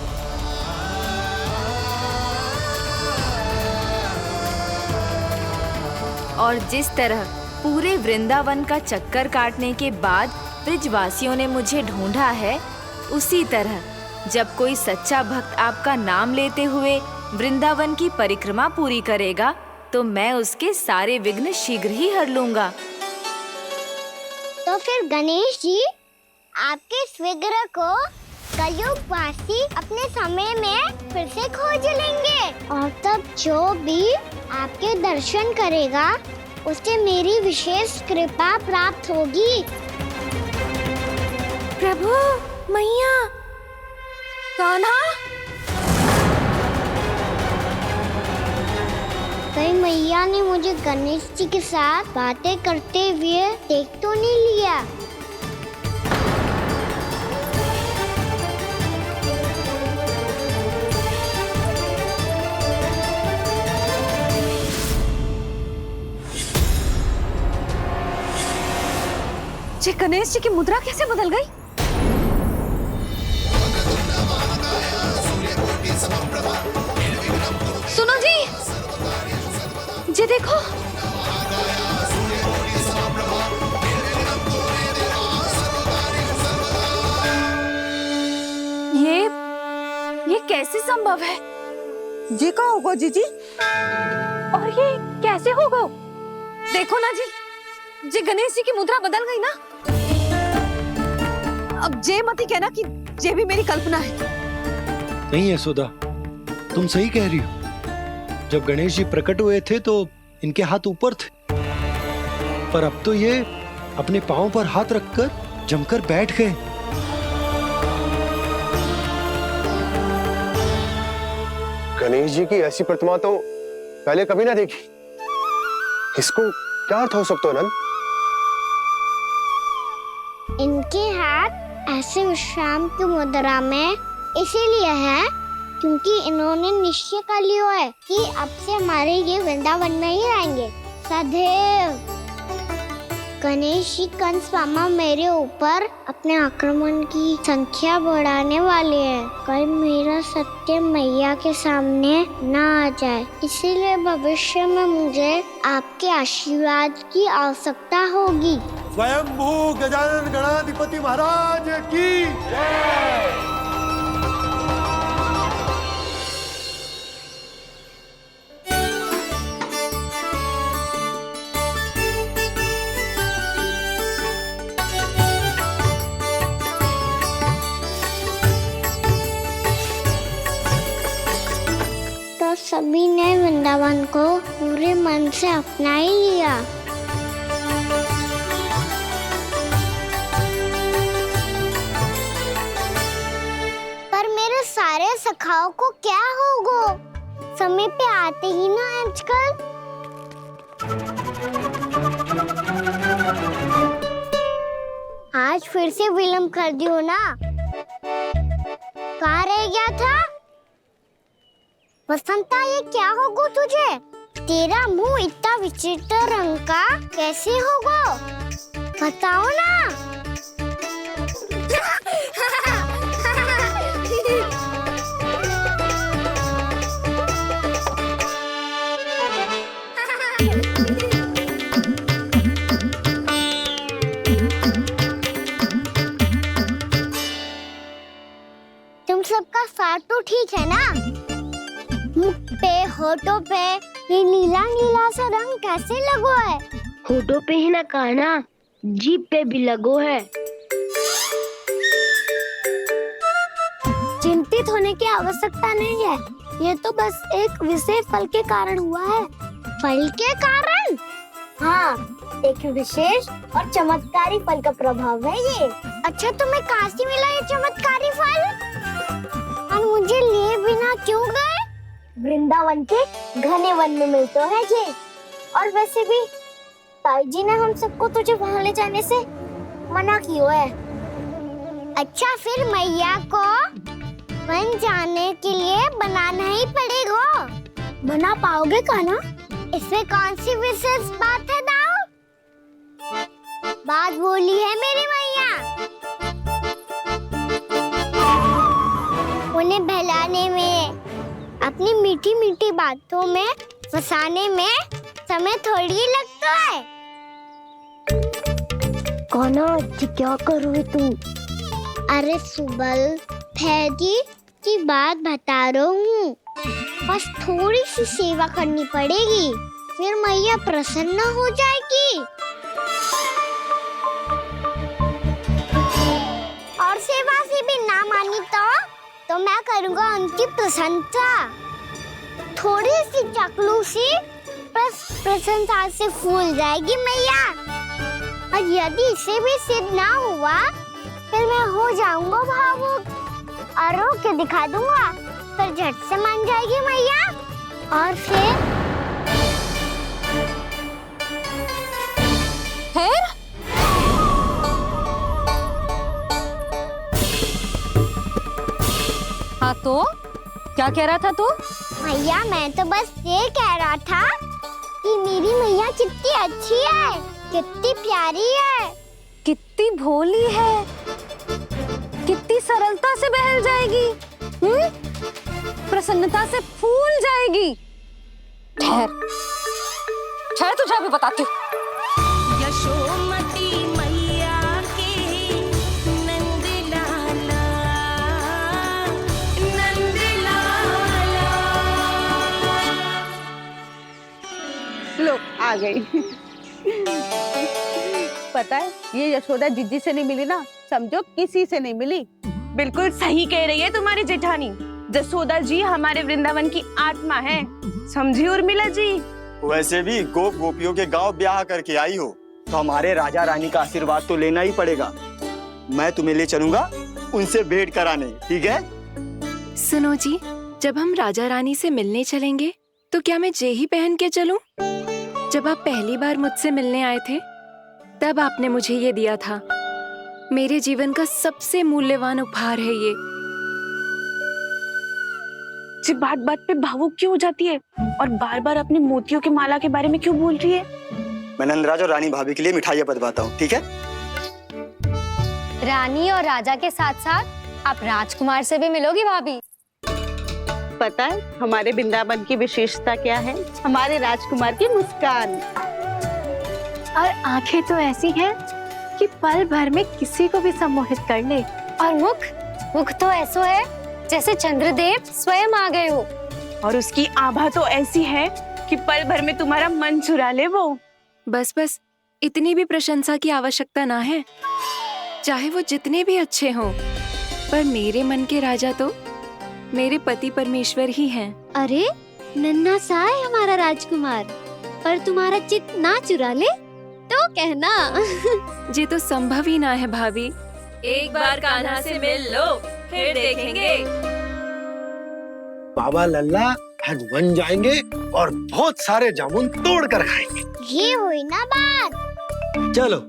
और जिस तरह पूरे वृंदावन का चक्कर काटने के बाद ब्रिजवासियों ने मुझे ढूंढा है, उसी तरह जब कोई सच्चा भक्त आपका नाम लेते हुए वृंदावन की परिक्रमा पूरी करेगा, तो मैं उसके सारे विघ्न शीघ्र ही हर लूंगा। तो फिर गणेश जी, आपके इस विग्रह को कलयुगवासी अपने समय में फिर से खोज लेंगे, और तब जो भी आपके दर्शन करेगा उसे मेरी विशेष कृपा प्राप्त होगी। प्रभु, मैया, कान्हा। कहीं मैया ने मुझे गणेश जी के साथ बातें करते हुए देख तो नहीं लिया? ये गणेश जी की मुद्रा कैसे बदल गई? सुनो जी, ये देखो। ये कैसे संभव है? जी का होगा जीजी? और ये कैसे होगा? देखो ना जी, ये गणेश जी की मुद्रा बदल गई ना। अब जे मत ही कहना कि ये भी मेरी कल्पना है। नहीं यशोदा, तुम सही कह रही हो। जब गणेश जी प्रकट हुए थे तो इनके हाथ ऊपर थे, पर अब तो ये अपने पांव पर हाथ रखकर जमकर बैठ गए। गणेश जी की ऐसी प्रतिमा तो पहले कभी ना देखी। इसको क्या अर्थ हो सकता है नंद? इनके हाथ ऐसे विश्राम की मुद्रा में इसीलिए है क्योंकि इन्होंने निश्चय कर लिया है कि अब से हमारे ये वृंदावन में ही रहेंगे सदैव। गणेश जी कंस मामा मेरे ऊपर अपने आक्रमण की संख्या बढ़ाने वाले हैं। कल मेरा सत्य मैया के सामने ना आ जाए, इसीलिए भविष्य में मुझे आपके आशीर्वाद की आवश्यकता होगी। स्वयंभू गजानन गणाधिपति महाराज की जय। तो सभी ने वृंदावन को पूरे मन से अपना ही लिया। पर मेरे सारे सखाओं को क्या होगा? समय पे आते ही ना आजकल। आज फिर से विलंब कर दियो ना। कहाँ रह गया था? वसंता, ये क्या होगा तुझे? तेरा मुंह इतना विचित्र रंग का कैसे होगा? बताओ ना। तो ठीक है ना? मुख पे, होठों पे ये नीला नीला सा रंग कैसे लगो है? होठों पे ही ना कहना, जीभ पे भी लगो है। चिंतित होने की आवश्यकता नहीं है, ये तो बस एक विशेष फल के कारण हुआ है। फल के कारण? हाँ, एक विशेष और चमत्कारी फल का प्रभाव है ये। अच्छा, तुम्हें कहाँ से मिला ये चमत्कारी फल? और मुझे लिए बिना क्यों गए? वृंदावन के घने वन में मिलते हैं ये। और वैसे भी ताई जी ने हम सबको तुझे वहाँ ले जाने से मना किया है। अच्छा, फिर मैया को वन जाने के लिए बनाना ही पड़ेगा। बना पाओगे का ना? इसमें कौन सी विशेष बात है दाऊ? बात बोली है मेरी मैया। उन्हें बहलाने में, अपनी मीठी मीठी बातों में फंसाने में समय थोड़ी ही लगता है। कौना क्या करोगे तुम? अरे सुबल, फैजी की बात बता रहा हूँ। बस थोड़ी सी सेवा करनी पड़ेगी, फिर मैया प्रसन्न हो जाएगी। और सेवा से भी ना मानी तो मैं करूँगा उनकी प्रशंसा। थोड़ी सी चाकलूसी प्रशंसा से फूल जाएगी मैया। और यदि इसे भी सिद्ध ना हुआ, फिर मैं हो जाऊंगा भावुक और रो के दिखा दूंगा, फिर झट से मान जाएगी मैया। और फिर हाँ तो क्या कह रहा था तू? मैया, मैं तो बस ये कह रहा था कि मेरी मैया कितनी अच्छी है, कितनी प्यारी है, कितनी भोली है, कितनी सरलता से बहल जाएगी, प्रसन्नता से फूल जाएगी। ठहर ठहर, तुझे अभी बताती हूँ। यशोमती मैया के नंद लाला, नंद लाला। लो आ गई। पता है, ये यशोदा जिज्जी से नहीं मिली ना, समझो किसी से नहीं मिली। बिल्कुल सही कह रही है तुम्हारी जेठानी। जसोदा जी हमारे वृंदावन की आत्मा है, समझी उर्मिला जी। वैसे भी गोप गोपियों के गांव ब्याह करके आई हो, तो हमारे राजा रानी का आशीर्वाद तो लेना ही पड़ेगा। मैं तुम्हें ले चलूंगा उनसे भेंट कराने, ठीक है? सुनो जी, जब हम राजा रानी से मिलने चलेंगे तो क्या मैं जे ही पहन के चलूं? जब आप पहली बार मुझसे मिलने आए थे, तब आपने मुझे ये दिया था। मेरे जीवन का सबसे मूल्यवान उपहार है ये। जी बात बात पे भावुक क्यों हो जाती है और बार बार अपनी मोतियों के माला के बारे में क्यों बोल रही है? मैं नंदराज और रानी भाभी के लिए मिठाइयाँ बंटवाता हूँ, ठीक है? रानी और राजा के साथ साथ आप राजकुमार से भी मिलोगी भाभी। पता है हमारे वृंदावन की विशेषता क्या है? हमारे राजकुमार की मुस्कान। और आंखें तो ऐसी हैं कि पल भर में किसी को भी सम्मोहित कर ले। और मुख तो ऐसा है जैसे चंद्रदेव स्वयं आ गए हो। और उसकी आभा तो ऐसी है कि पल भर में तुम्हारा मन चुरा ले वो। बस बस, इतनी भी प्रशंसा की आवश्यकता ना है। चाहे वो जितने भी अच्छे हों, पर मेरे मन के राजा तो मेरे पति परमेश्वर ही हैं। अरे नन्हा सा है हमारा राजकुमार, पर तुम्हारा चित्त ना चुरा ले तो कहना। ये तो संभव ही ना है भाभी। एक बार कान्हा से मिल लो, फिर देखेंगे। बाबा लल्ला आज वन जाएंगे और बहुत सारे जामुन तोड़ कर खाएंगे। ये हुई ना बात। चलो।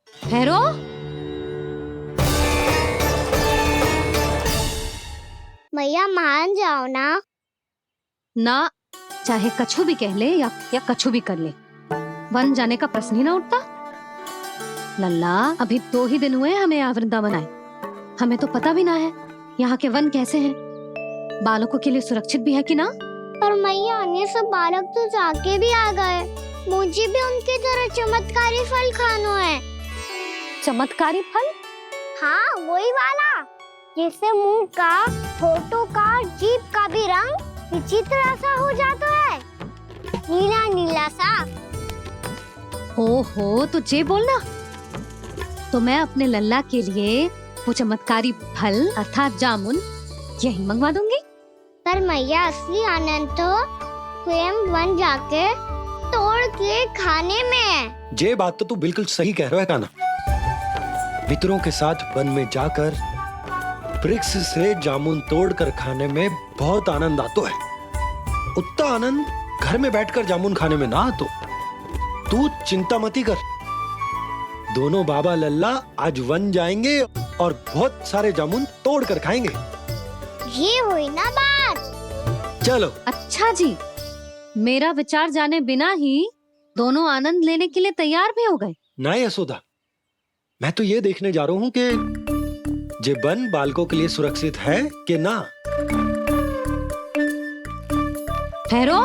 ठहरो। मैया मान जाओ ना। ना, चाहे कछु भी कह ले या कछु भी कर ले, वन जाने का प्रश्न ही ना उठता। लल्ला, अभी 2 ही दिन हुए हमें यहाँ वृंदावन आए। हमें तो पता भी ना है यहाँ के वन कैसे हैं, बालकों के लिए सुरक्षित भी है कि ना। पर मैया, अन्य सब बालक तो जाके भी आ गए। मुझे भी उनके तरह चमत्कारी फल खाना है। चमत्कारी फल? हाँ, वही वाला। जिससे मुंह का, होठों का, जीभ का भी रंग विचित्र सा हो जाता है, नीला नीला सा। हो तो जे बोलना। तो मैं अपने लल्ला के लिए वो चमत्कारी फल अर्थात जामुन यही मंगवा दूंगी। पर मैया असली आनंद तो स्वयं वन जाके तोड़ के खाने में है। ये बात तो तू बिल्कुल सही कह रहा है कान्हा। मित्रों के साथ वन में जाकर वृक्ष से जामुन तोड़कर खाने में बहुत आनंद आता है। उतना आनंद घर में बैठकर जामुन खाने में ना आतो। तू चिंता मती कर, दोनों बाबा लल्ला आज वन जाएंगे और बहुत सारे जामुन तोड़कर खाएंगे। ये हुई ना बात। चलो। अच्छा जी, मेरा विचार जाने बिना ही दोनों आनंद लेने के लिए तैयार भी हो गए। ना यशोदा, मैं तो ये देखने जा रहा हूँ कि ये वन बालकों के लिए सुरक्षित है कि ना। ठहरो।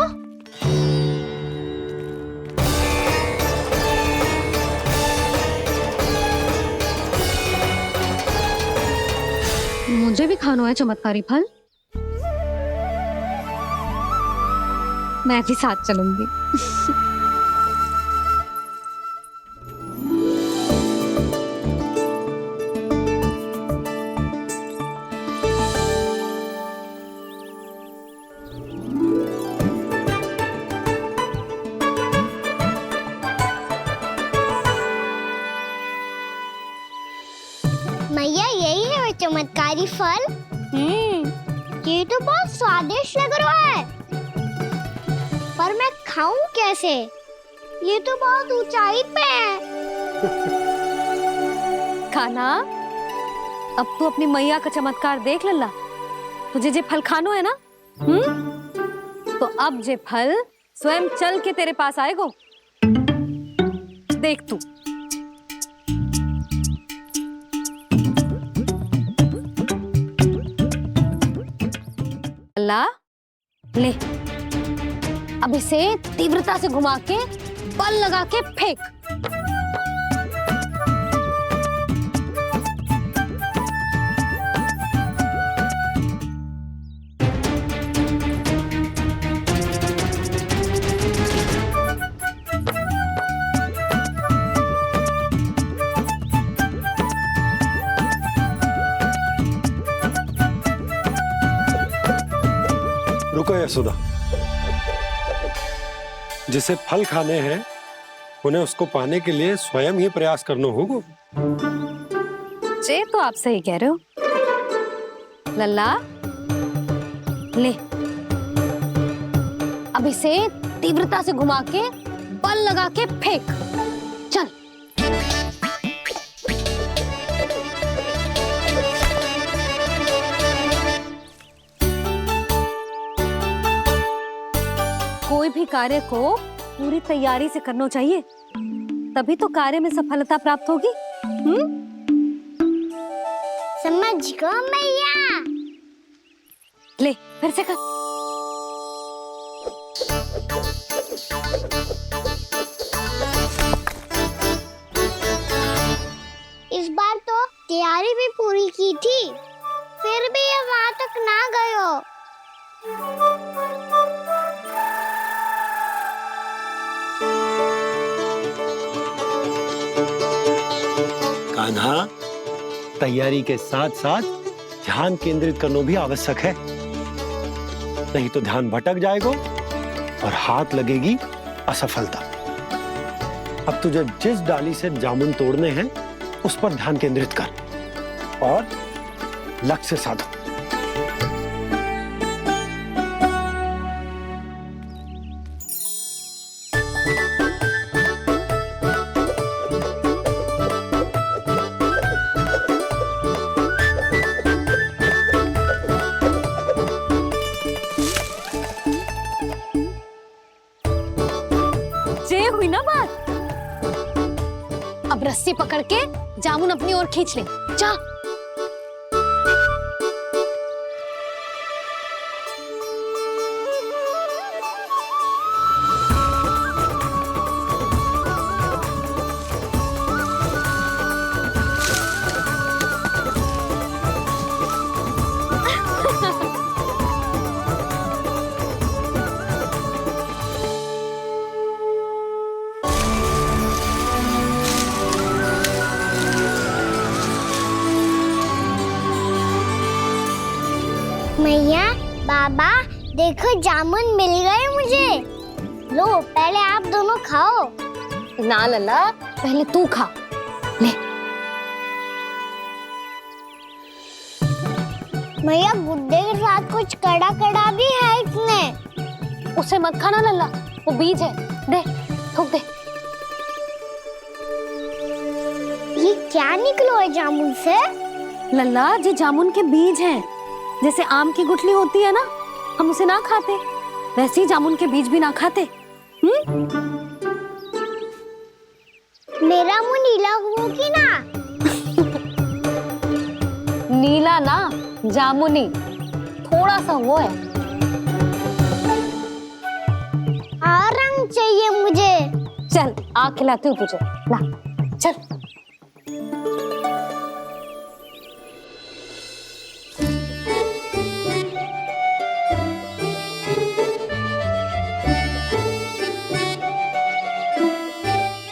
मुझे भी खाना है चमत्कारी फल। मैं भी साथ चलूंगी। मैया यही है वो चमत्कारी फल। ये तो बहुत स्वादिष्ट लग रहा है, पर मैं खाऊं कैसे? ये तो बहुत ऊंचाई पे है। खाना, अब तू अपनी मैया का चमत्कार देख लल्ला। तुझे जे फल खानो है ना, तो अब जे फल स्वयं चल के तेरे पास आएगो। देख तू। लल्ला, ले, अब इसे तीव्रता से घुमा के बल लगा के फेंक। रुको यशोदा, जिसे फल खाने हैं उन्हें उसको पाने के लिए स्वयं ही प्रयास करना होगा। जे तो आप सही कह रहे हो लल्ला। ले, अब इसे तीव्रता से घुमा के बल लगा के फेंक। चल। कोई भी कार्य को पूरी तैयारी से करना चाहिए, तभी तो कार्य में सफलता प्राप्त होगी। समझ गो मैया। ले, फिर से कर। इस बार तो तैयारी भी पूरी की थी, फिर भी ये वहां तक ना गए हो। कान्हा, तैयारी के साथ साथ ध्यान केंद्रित करना भी आवश्यक है, नहीं तो ध्यान भटक जाएगा और हाथ लगेगी असफलता। अब तुझे जिस डाली से जामुन तोड़ने हैं उस पर ध्यान केंद्रित कर और लक्ष्य साधो। हुई ना बात। अब रस्सी पकड़ के जामुन अपनी ओर खींच ले। जा। बाबा देखो जामुन मिल गए मुझे। लो पहले आप दोनों खाओ। ना लल्ला, पहले तू खा। ले। भैया गुड्डे के साथ कुछ कड़ा कड़ा भी है इसमें। उसे मत खाना लल्ला, वो बीज है। दे, थूक दे। ये क्या निकलो है जामुन से? लल्ला, ये जामुन के बीज हैं। जैसे आम की गुठली होती है ना, हम उसे ना खाते, वैसे ही जामुन के बीज भी ना खाते। मेरा मुंह नीला हुआ कि ना? नीला ना, जामुनी, थोड़ा सा वो है। और रंग चाहिए मुझे। चल, आ खिलाती हूँ तुझे। ला, चल।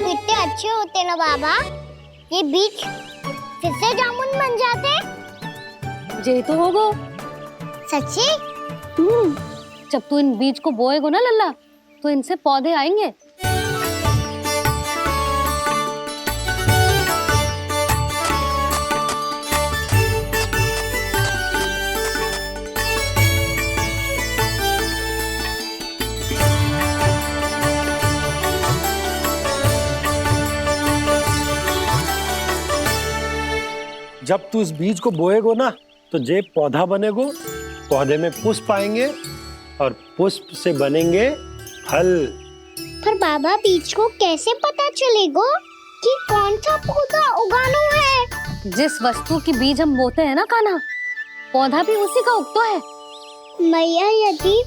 कितने अच्छे होते ना बाबा, ये बीज फिर से जामुन बन जाते। जे तो होगो। सच्ची? जब तू इन बीज को बोएगो ना लल्ला, तो इनसे पौधे आएंगे। जब तू इस बीज को बोएगो ना, तो जे पौधा बनेगो, पौधे में पुष्प आएंगे और पुष्प से बनेंगे फल। पर बाबा बीज को कैसे पता चलेगा कि कौन सा पौधा उगाना है? जिस वस्तु की बीज हम बोते हैं ना कान्हा, पौधा भी उसी का उगता है। मैया यदि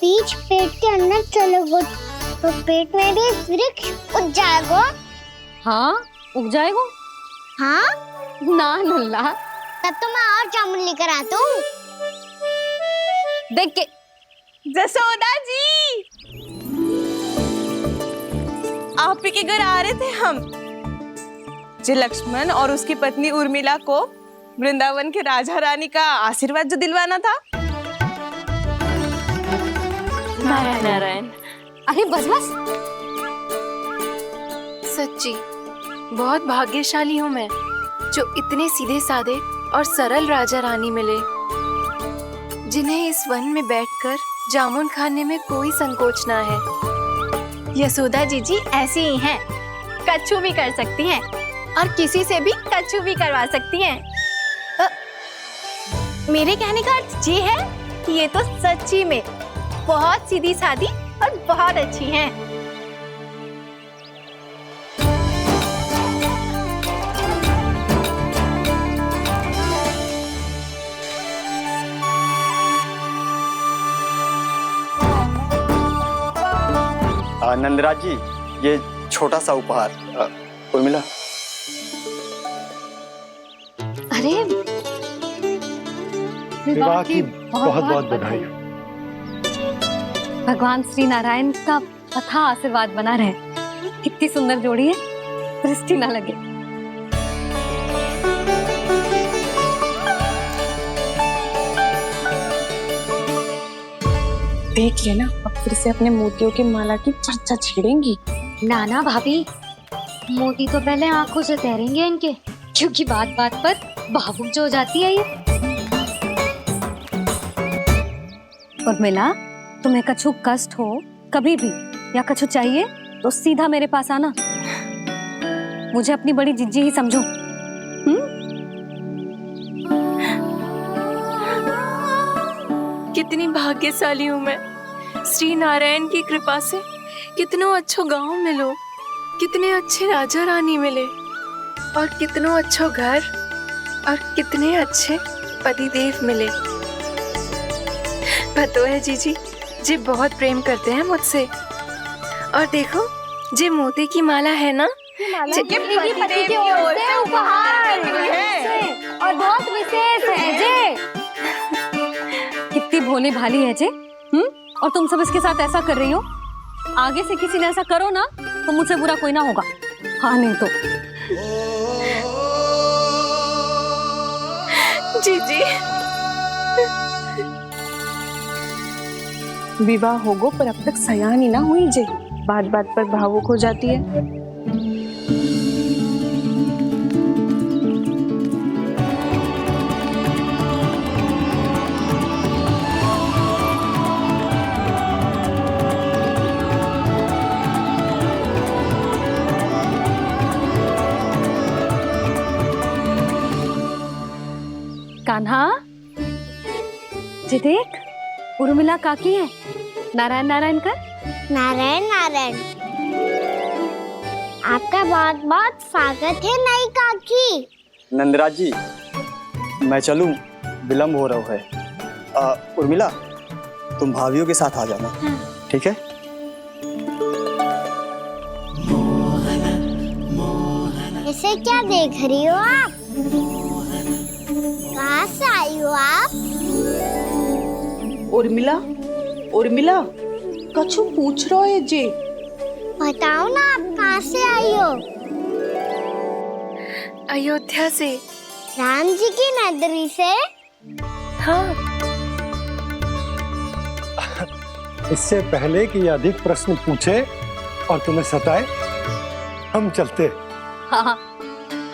बीज पेट के अंदर चलेगा तो पेट में भी वृक्ष उग जाएगा। हाँ, उग जाएगा। हाँ ना लल्ला, तब तो मैं और जामुन लेकर आता हूँ। देख के। जसोदा जी, आप ही के घर आ रहे थे हम। जो लक्ष्मण और उसकी पत्नी उर्मिला को वृंदावन के राजा रानी का आशीर्वाद जो दिलवाना था। नारायण नारायण। अरे बस बस। सच्ची बहुत भाग्यशाली हूँ मैं, जो इतने सीधे साधे और सरल राजा रानी मिले, जिन्हें इस वन में बैठकर जामुन खाने में कोई संकोच ना है। यशोदा जीजी ऐसी ही हैं, कच्छू भी कर सकती हैं और किसी से भी कच्छू भी करवा सकती हैं। मेरे कहने का अर्थ ये है कि ये तो सच्ची में बहुत सीधी सादी और बहुत अच्छी हैं। नंदराज जी, ये छोटा सा उपहार। उर्मिला। अरे विवाह की बहुत बहुत बधाई। भगवान श्री नारायण का अथाह आशीर्वाद बना रहे। कितनी सुंदर जोड़ी है, दृष्टि ना लगे। देख लेना, अब फिर से अपने मोतियों की माला की चर्चा छेड़ेंगी। नाना भाभी, मोती तो पहले आंखों से तैरेंगे इनके, क्योंकि बात बात पर भावुक जो हो जाती है ये। उर्मिला, तुम्हें कछु कष्ट हो कभी भी या कछु चाहिए तो सीधा मेरे पास आना। मुझे अपनी बड़ी जिज्जी ही समझो। कितनी भाग्यशाली हूँ मैं, श्री नारायण की कृपा से कितनों अच्छो गांव मिलो, कितने अच्छे राजा रानी मिले और कितनों अच्छो घर और कितने अच्छे पतिदेव मिले। पतो है जीजी, जी बहुत प्रेम करते हैं मुझसे। और देखो, जी मोती की माला है ना, ये पति की ओर से उपहार है और बहुत विशेष है जे। कितनी भोली भाली है जे। और तुम सब इसके साथ ऐसा कर रही हो। आगे से किसी ने ऐसा करो ना तो मुझसे बुरा कोई ना होगा। हाँ नहीं तो। जीजी, विवाह होगो पर अब तक सयान ही ना हुई जे, बात बात पर भावुक हो जाती है। कान्हा, जी देख, उर्मिला काकी है। नारायण नारायण कर। नारायण नारायण। आपका बहुत बहुत स्वागत है नई काकी। नंदराज जी, मैं चलूं, विलम्ब हो रहा है। उर्मिला, तुम भाभियों के साथ आ जाना, ठीक है? इसे क्या देख रही हो आप? कहाँ से आई हो आप? उर्मिला, उर्मिला, कछु पूछ रहा है जी। बताओ ना आप कहाँ से आई हो? अयोध्या से। राम जी की नगरी से? हाँ। इससे पहले कि ये अधिक प्रश्न पूछे और तुम्हें सताए, हम चलते। हाँ हाँ,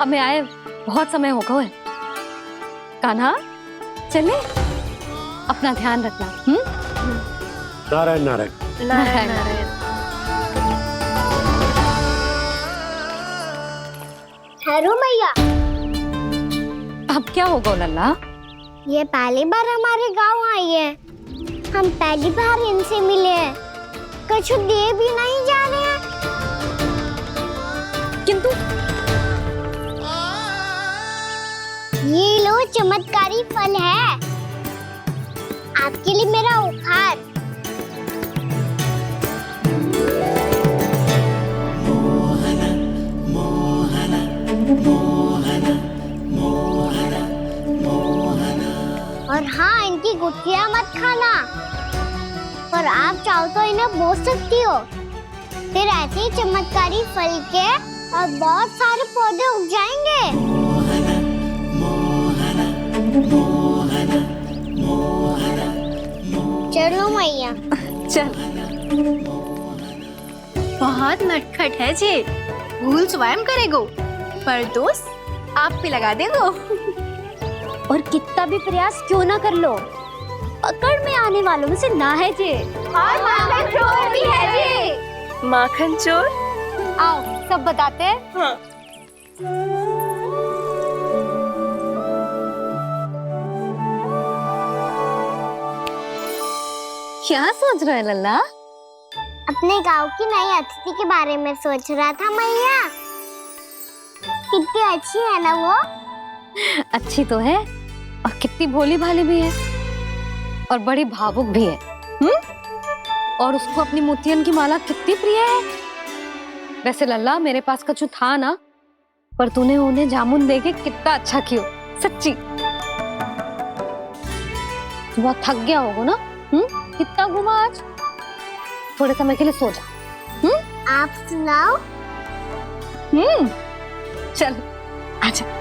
हमें आए बहुत समय हो गया है। कान्हा, चले, अपना ध्यान रखना। नारायण नारायण। नारायण नारायण। ठहरो मैया। अब क्या होगा लल्ला? ये पहली बार हमारे गांव आई है, हम पहली बार इनसे मिले हैं, कछु दे भी नहीं जा रहे हैं। किंतु ये लो चमत्कारी फल है, आपके लिए मेरा उपहार। और हाँ, इनकी गुठलियां मत खाना, पर आप चाहो तो इन्हें बोल सकती हो, फिर ऐसे ही चमत्कारी फल के और बहुत सारे पौधे उग जाएंगे। चलो मैया। चल। बहुत नटखट है जे, भूल स्वयं करेगो, पर दोस्त आप पे लगा देगो। और कितना भी प्रयास क्यों ना कर लो, पकड़ में आने वालों में से ना है जे। और माखन चोर भी है जे। माखन चोर? आओ सब बताते हैं। हाँ। क्या सोच रहा है लल्ला? अपने गांव की नई अतिथि के बारे में सोच रहा था मैया। कितनी अच्छी है ना वो? अच्छी तो है, और कितनी भोली भाली भी है, और बड़ी भावुक भी है। और उसको अपनी मोतियन की माला कितनी प्रिय है। वैसे लल्ला, मेरे पास कछु था ना, पर तूने उन्हें जामुन देके कितना अच्छा किया, सच्ची। तू बहुत थक गया होगा ना? कितना घुमा आज? थोड़े समय के लिए सो जा। आप सुनाओ। चल आजा।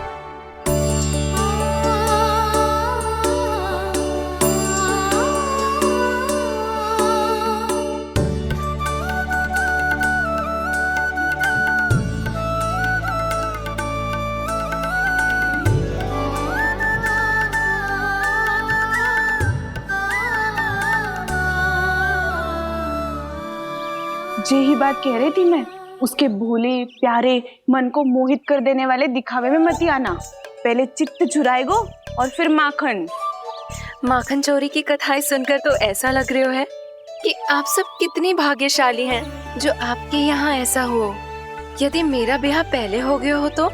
यही बात कह रही थी मैं, उसके भोले प्यारे मन को मोहित कर देने वाले दिखावे में मत आना। पहले चित्त चुराएगो और फिर माखन। माखन चोरी की कथाएं सुनकर तो ऐसा लग रहा है कि आप सब कितनी भाग्यशाली हैं जो आपके यहाँ ऐसा हो। यदि मेरा ब्याह पहले हो गया हो तो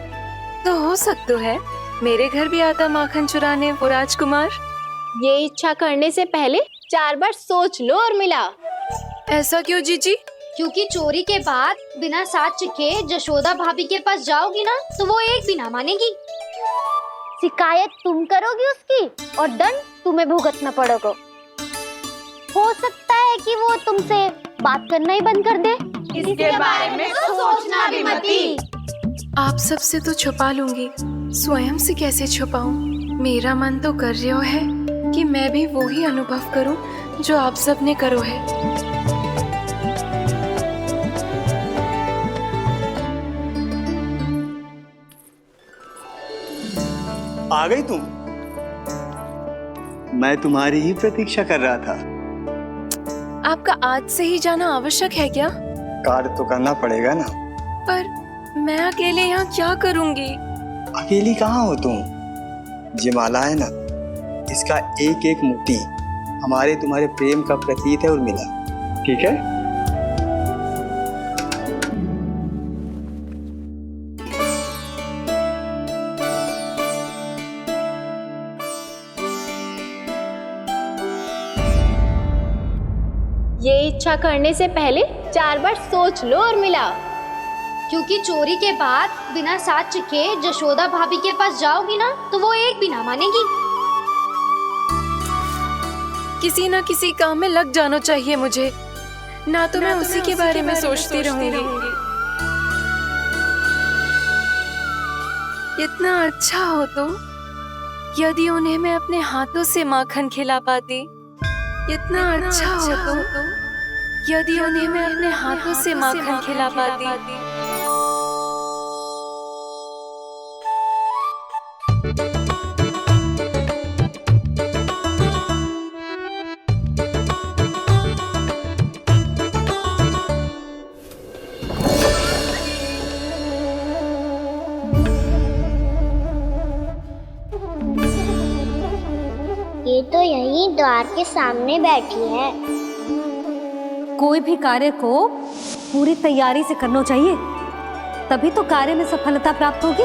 हो सकता है मेरे घर भी आता माखन चुराने वो राजकुमार। ये इच्छा करने से पहले 4 बार सोच लो उर्मिला। ऐसा क्यों जीजी? क्योंकि चोरी के बाद बिना साथ के जशोदा भाभी के पास जाओगी ना, तो वो एक भी ना मानेगी। शिकायत तुम करोगी उसकी और दंड तुम्हें भुगतना पड़ेगा। हो सकता है कि वो तुमसे बात करना ही बंद कर दे। इसके बारे में तो सोचना भी मती। आप सबसे तो छुपा लूंगी, स्वयं से कैसे छुपाऊं? मेरा मन तो कर रहा है कि मैं भी वो ही अनुभव करूं जो आप सब ने करो है। आ गई तुम? मैं तुम्हारी ही प्रतीक्षा कर रहा था। आपका आज से ही जाना आवश्यक है क्या? कार्य तो करना पड़ेगा ना। पर मैं अकेले यहाँ क्या करूँगी? अकेली कहाँ हो तुम? ये माला है ना, इसका एक एक मोती हमारे तुम्हारे प्रेम का प्रतीक है उर्मिला, ठीक है? ये इच्छा करने से पहले 4 बार सोच लो उर्मिला, क्योंकि चोरी के बाद बिना साथ चखे जशोदा भाभी के पास जाओगी ना तो वो एक भी ना मानेगी। किसी ना किसी काम में लग जाना चाहिए मुझे, ना तो मैं उसी के बारे में सोचती रहूंगी। इतना अच्छा हो तो यदि उन्हें मैं अपने हाथों से माखन खिला पाती। इतना अच्छा हो तो यदि उन्हें मैं अपने हाथों से माखन खिला पाती। ये तो यही द्वार के सामने बैठी है। कोई भी कार्य को पूरी तैयारी से करना चाहिए, तभी तो कार्य में सफलता प्राप्त होगी।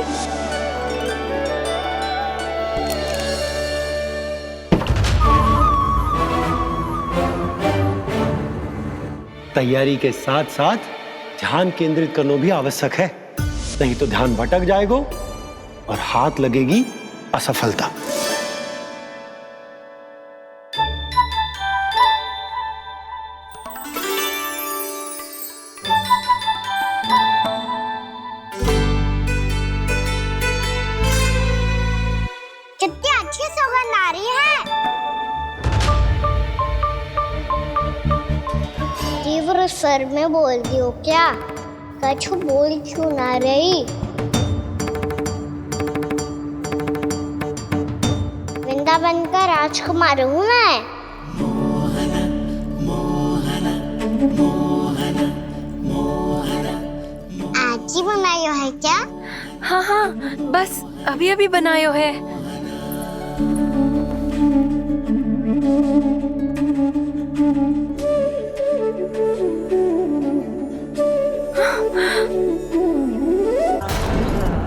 तैयारी के साथ साथ ध्यान केंद्रित करना भी आवश्यक है, नहीं तो ध्यान भटक जाएगा और हाथ लगेगी असफलता। कितनी अच्छी सुगंध आ रही है। तीव्र स्वर में बोलती हो क्या? कछु बोल क्यों ना रही? वृंदावन का राजकुमार हूँ मैं। आज ही बनायो है क्या? हाँ हाँ, बस अभी अभी बनायो है।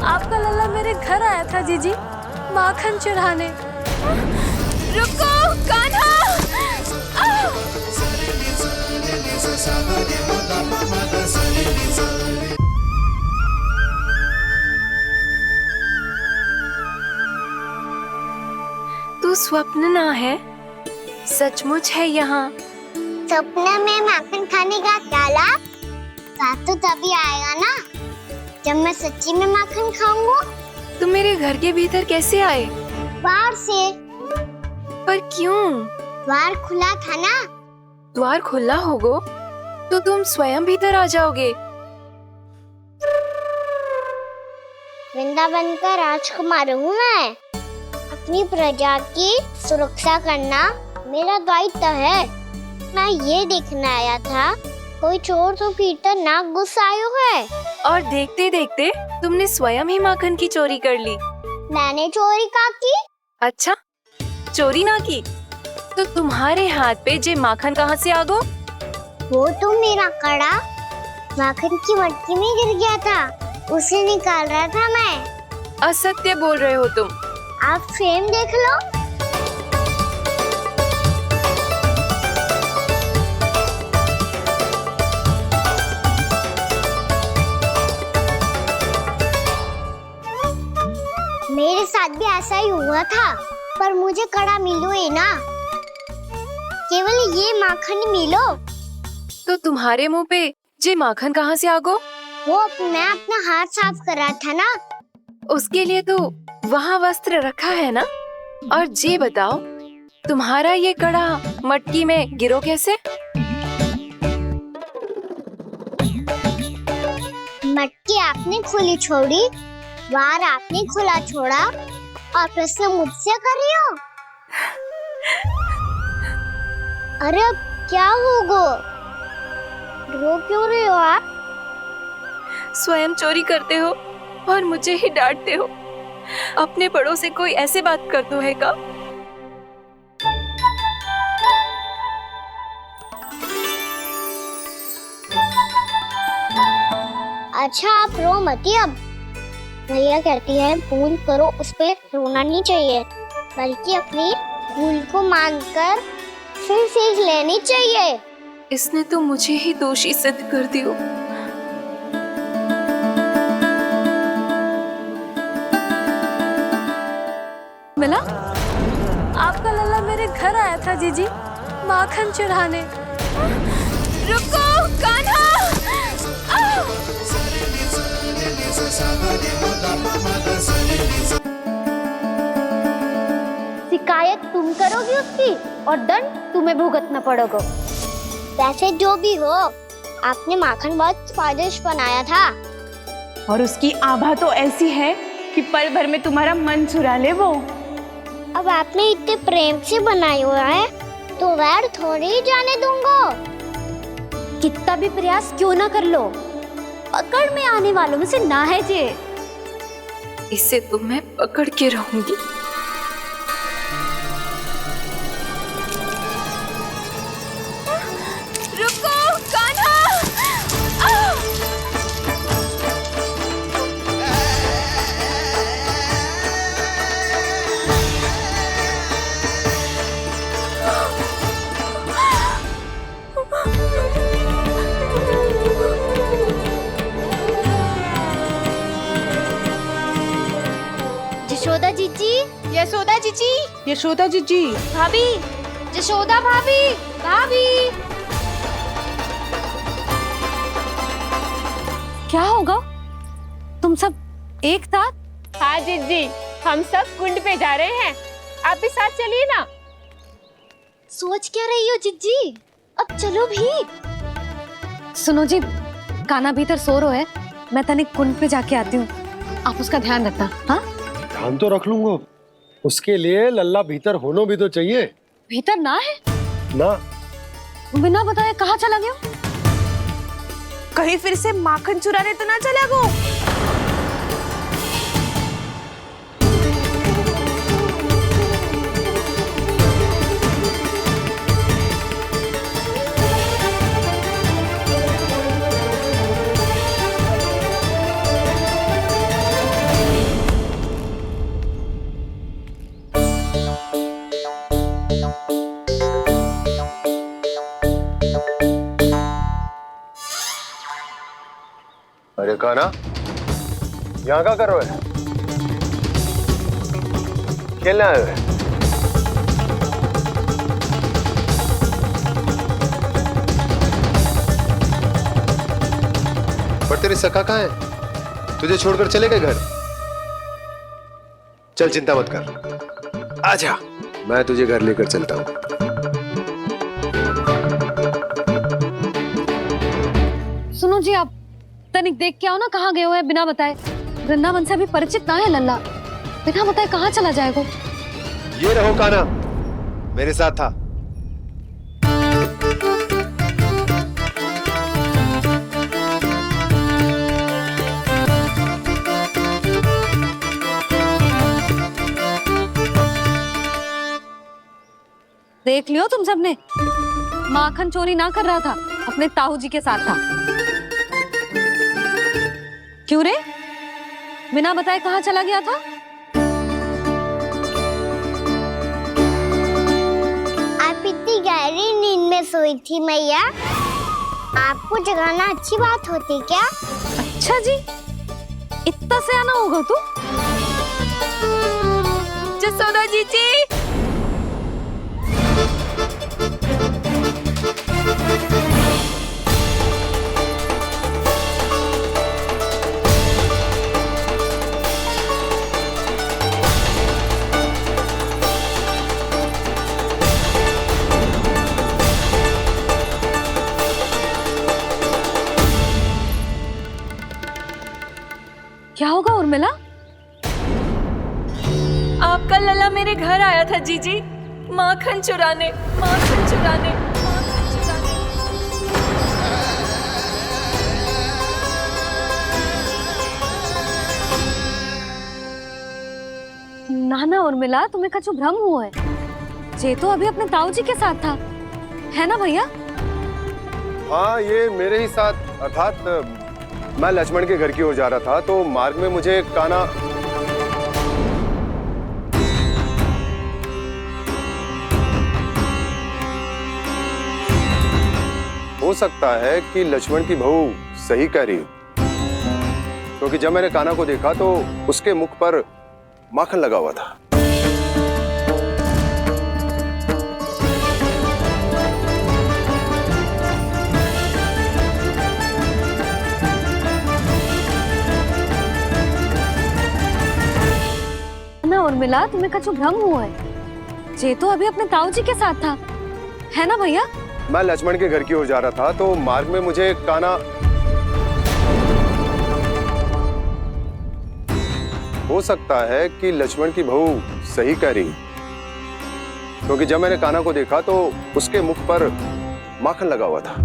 आपका लल्ला मेरे घर आया था जीजी, माखन चढ़ाने। रुको कान्हा! तू स्वप्न ना है, सचमुच है यहाँ। सपने में माखन खाने का क्या लाभ? रात तो तभी आएगा ना जब मैं सच्ची में माखन खाऊंगा। तुम मेरे घर के भीतर कैसे आए? बाहर से। पर क्यों? द्वार खुला था ना। द्वार खुला होगा तो तुम स्वयं भीतर आ जाओगे। वृंदावन का राजकुमार हूँ मैं। अपनी प्रजा की सुरक्षा करना मेरा दायित्व है। मैं ये देखने आया था कोई चोर तो कीर्तन ना घुस आयो है। और देखते देखते तुमने स्वयं ही माखन की चोरी कर ली। मैंने चोरी का की? अच्छा, चोरी ना की तो तुम्हारे हाथ पे जे माखन कहाँ से आ गो? वो तो मेरा कड़ा माखन की मटकी में गिर गया था, उसे निकाल रहा था मैं। असत्य बोल रहे हो तुम। आप स्वयं देख लो। मेरे साथ भी ऐसा ही हुआ था, पर मुझे कड़ा मिलो है ना, केवल ये माखन मिलो। तो तुम्हारे मुंह पे जे माखन कहाँ से आ गो? वो मैं अपना हाथ साफ कर रहा था ना। उसके लिए तो वहाँ वस्त्र रखा है ना। और जे बताओ, तुम्हारा ये कड़ा मटकी में गिरो कैसे? मटकी आपने खुली छोड़ी, वार आपने खुला छोड़ा और प्रश्न मुझसे कर रही हो। अरे अब क्या होगा? रो क्यों रहे हो आप? स्वयं चोरी करते हो और मुझे ही डांटते हो। अपने बड़ों से कोई ऐसे बात कर दो है का? अच्छा आप रो मती अब। भैया कहती है भूल करो, उस पे रोना नहीं चाहिए, बल्कि अपनी भूल को मानकर फिर सीख लेनी चाहिए। इसने तो मुझे ही दोषी सिद्ध कर दियो। मिला? आपका लल्ला मेरे घर आया था जीजी, माखन चढ़ाने। रुको कान्हा! शिकायत तुम करोगी उसकी और दंड तुम्हें भुगतना पड़ेगा। वैसे जो भी हो, आपने माखन बहुत स्वादिष्ट बनाया था। और उसकी आभा तो ऐसी है कि पल भर में तुम्हारा मन चुरा ले वो। अब आपने इतने प्रेम से बनाया हुआ है तो वैर थोड़ी ही जाने दूंगा। कितना भी प्रयास क्यों ना कर लो, पकड़ में आने वालों में से ना है जे। इसे तो मैं पकड़ के रहूंगी। रुको कान्हा! यशोदा जीजी, यशोदा जीजी, यशोदा जीजी, भाभी, यशोदा भाभी, भाभी। क्या होगा? तुम सब एक साथ? हाँ जीजी, हम सब कुंड पे जा रहे हैं, आप भी साथ चलिए ना। सोच क्या रही हो जीजी? अब चलो भी। सुनो जी, कान्हा भीतर सो रहा है, मैं तनिक कुंड पे जाके आती हूँ, आप उसका ध्यान रखना। हाँ, ध्यान तो रख लूंगा, उसके लिए लल्ला भीतर होना भी तो चाहिए। भीतर ना है? ना। बिना बताए कहाँ चला गया? कहीं फिर से माखन चुराने तो ना चला गो? अरे कान्हा, यहाँ क्या कर रहे हो? खेलने आए हुए? पर तेरी सखा कहाँ है? तुझे छोड़कर चले गए घर? चल चिंता मत कर, आजा, मैं तुझे घर लेकर चलता हूँ। सुनो जी, आप तनिक देख के आओ ना कहाँ गए हुए हैं बिना बताए। वृंदावन से अभी परिचित ना है लल्ला, बिना बताए कहाँ चला जाएगा? ये रहो कान्हा, मेरे साथ था। देख लियो तुम सबने, माखन चोरी ना कर रहा था, अपने ताऊ जी के साथ था। क्यों रे, बिना बताए कहाँ चला गया था? आप इतनी गहरी नींद में सोई थी मैया, आपको जगाना अच्छी बात होती क्या? अच्छा जी, इतना सियाना होगा तू? जसोदा जीजी, उर्मिला? आपका लला मेरे घर आया था जीजी, माखन चुराने, माखन चुराने, माखन चुराने। ना ना उर्मिला, तुम्हें कछु भ्रम हुआ है। जे तो अभी अपने ताऊ जी के साथ था, है ना भैया? हाँ, ये मेरे ही साथ, अर्थात मैं लक्ष्मण के घर की ओर जा रहा था तो मार्ग में मुझे कान्हा हो सकता है कि लक्ष्मण की बहू सही कह रही हो, क्योंकि जब मैंने कान्हा को देखा तो उसके मुख पर माखन लगा हुआ था। ना उर्मिला, तुम्हें कछु भ्रम हुआ है। जे तो अभी अपने ताऊ जी के साथ था, है ना भैया? मैं लक्ष्मण के घर की ओर जा रहा था तो मार्ग में मुझे कान्हा हो सकता है कि लक्ष्मण की बहू सही कह रही, क्योंकि जब मैंने कान्हा को देखा तो उसके मुख पर माखन लगा हुआ था।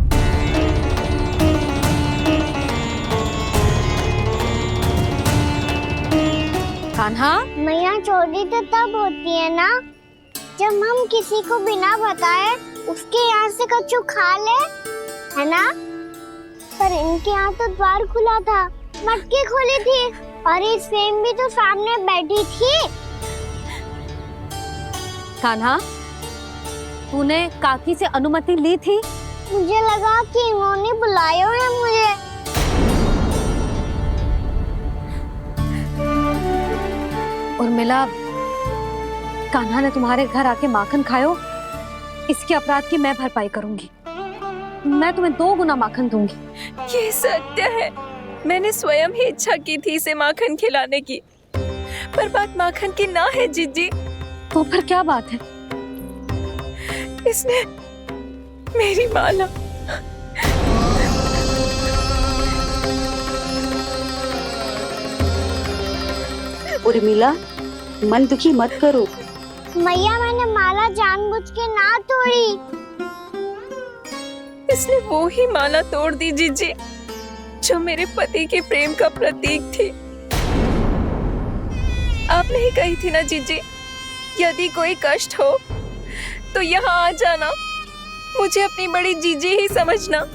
कान्हा, मैया चोरी तो तब होती है ना जब हम किसी को बिना बताए उसके यहाँ से कछु खा ले, है ना? पर इनके यहाँ तो द्वार खुला था, मटकी खोली थी और इस फेम भी तो सामने बैठी थी। कान्हा, तूने काकी से अनुमति ली थी? मुझे लगा कि इन्होंने बुलाया है मुझे। उर्मिला, कान्हा ने तुम्हारे घर आके माखन खायो, इसके अपराध की मैं भरपाई करूंगी। मैं तुम्हें 2 गुना माखन दूंगी। ये सत्य है, मैंने स्वयं ही इच्छा की थी इसे माखन खिलाने की, पर बात माखन की ना है जीजी। तो फिर क्या बात है? इसने मेरी माला उर्मिला, मन दुखी मत करो। मैया, मैंने माला जानबूझ के ना तोड़ी। इसने वो ही माला तोड़ दी जीजी जो मेरे पति के प्रेम का प्रतीक थी। आपने ही कही थी ना जीजी, यदि कोई कष्ट हो तो यहाँ आ जाना, मुझे अपनी बड़ी जीजी ही समझना।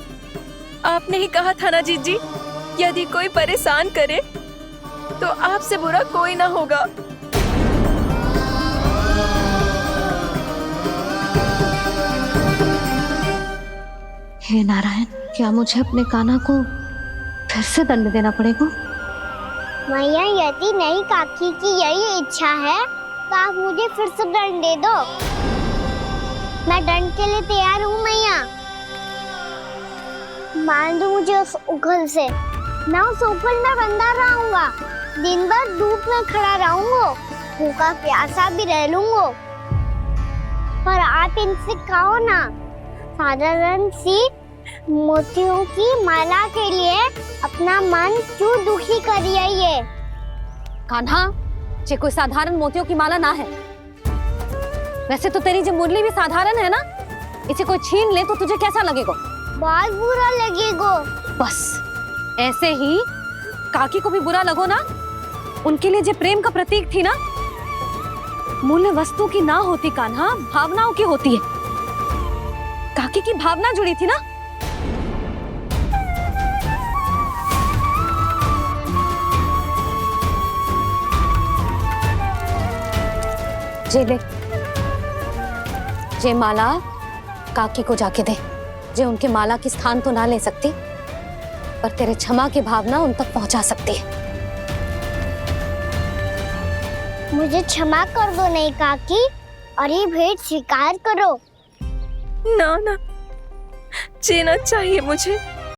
आपने ही कहा था ना जीजी, यदि कोई परेशान करे तो आपसे बुरा कोई ना होगा। हे नारायण, क्या मुझे अपने कान्हा को फिर से दंड देना पड़ेगा? मैया, यदि नहीं काकी की यही इच्छा है तो आप मुझे फिर से दंड दे दो। मैं दंड के लिए तैयार हूँ मैया। मान दो मुझे उस उखल से, मैं उस उखल में बंधा रहूंगा, दिन भर धूप में खड़ा रहूंगा, भूखा प्यासा भी रह लूंगा। पर आप इनसे कहो ना, साधारण सी मोतियों की माला के लिए अपना मन क्यों दुखी करिए? ये कान्हा, ये कोई साधारण मोतियों की माला ना है। वैसे तो तेरी जो मुरली भी साधारण है ना, इसे कोई छीन ले तो तुझे कैसा लगेगा? बहुत बुरा लगेगा। बस ऐसे ही काकी को भी बुरा लगो ना। उनके लिए जो प्रेम का प्रतीक थी ना, मूल्य वस्तु की ना होती कान्हा, भावनाओं की होती है। काकी की भावना जुड़ी थी ना। जे ले, जे माला काकी को जाके दे। जे उनके माला की स्थान तो ना ले सकती, पर तेरे क्षमा की भावना उन तक पहुंचा सकती है। मुझे क्षमा कर दो नहीं काकी, और ये भेंट स्वीकार करो। ना ना, जीना चाहिए मुझे।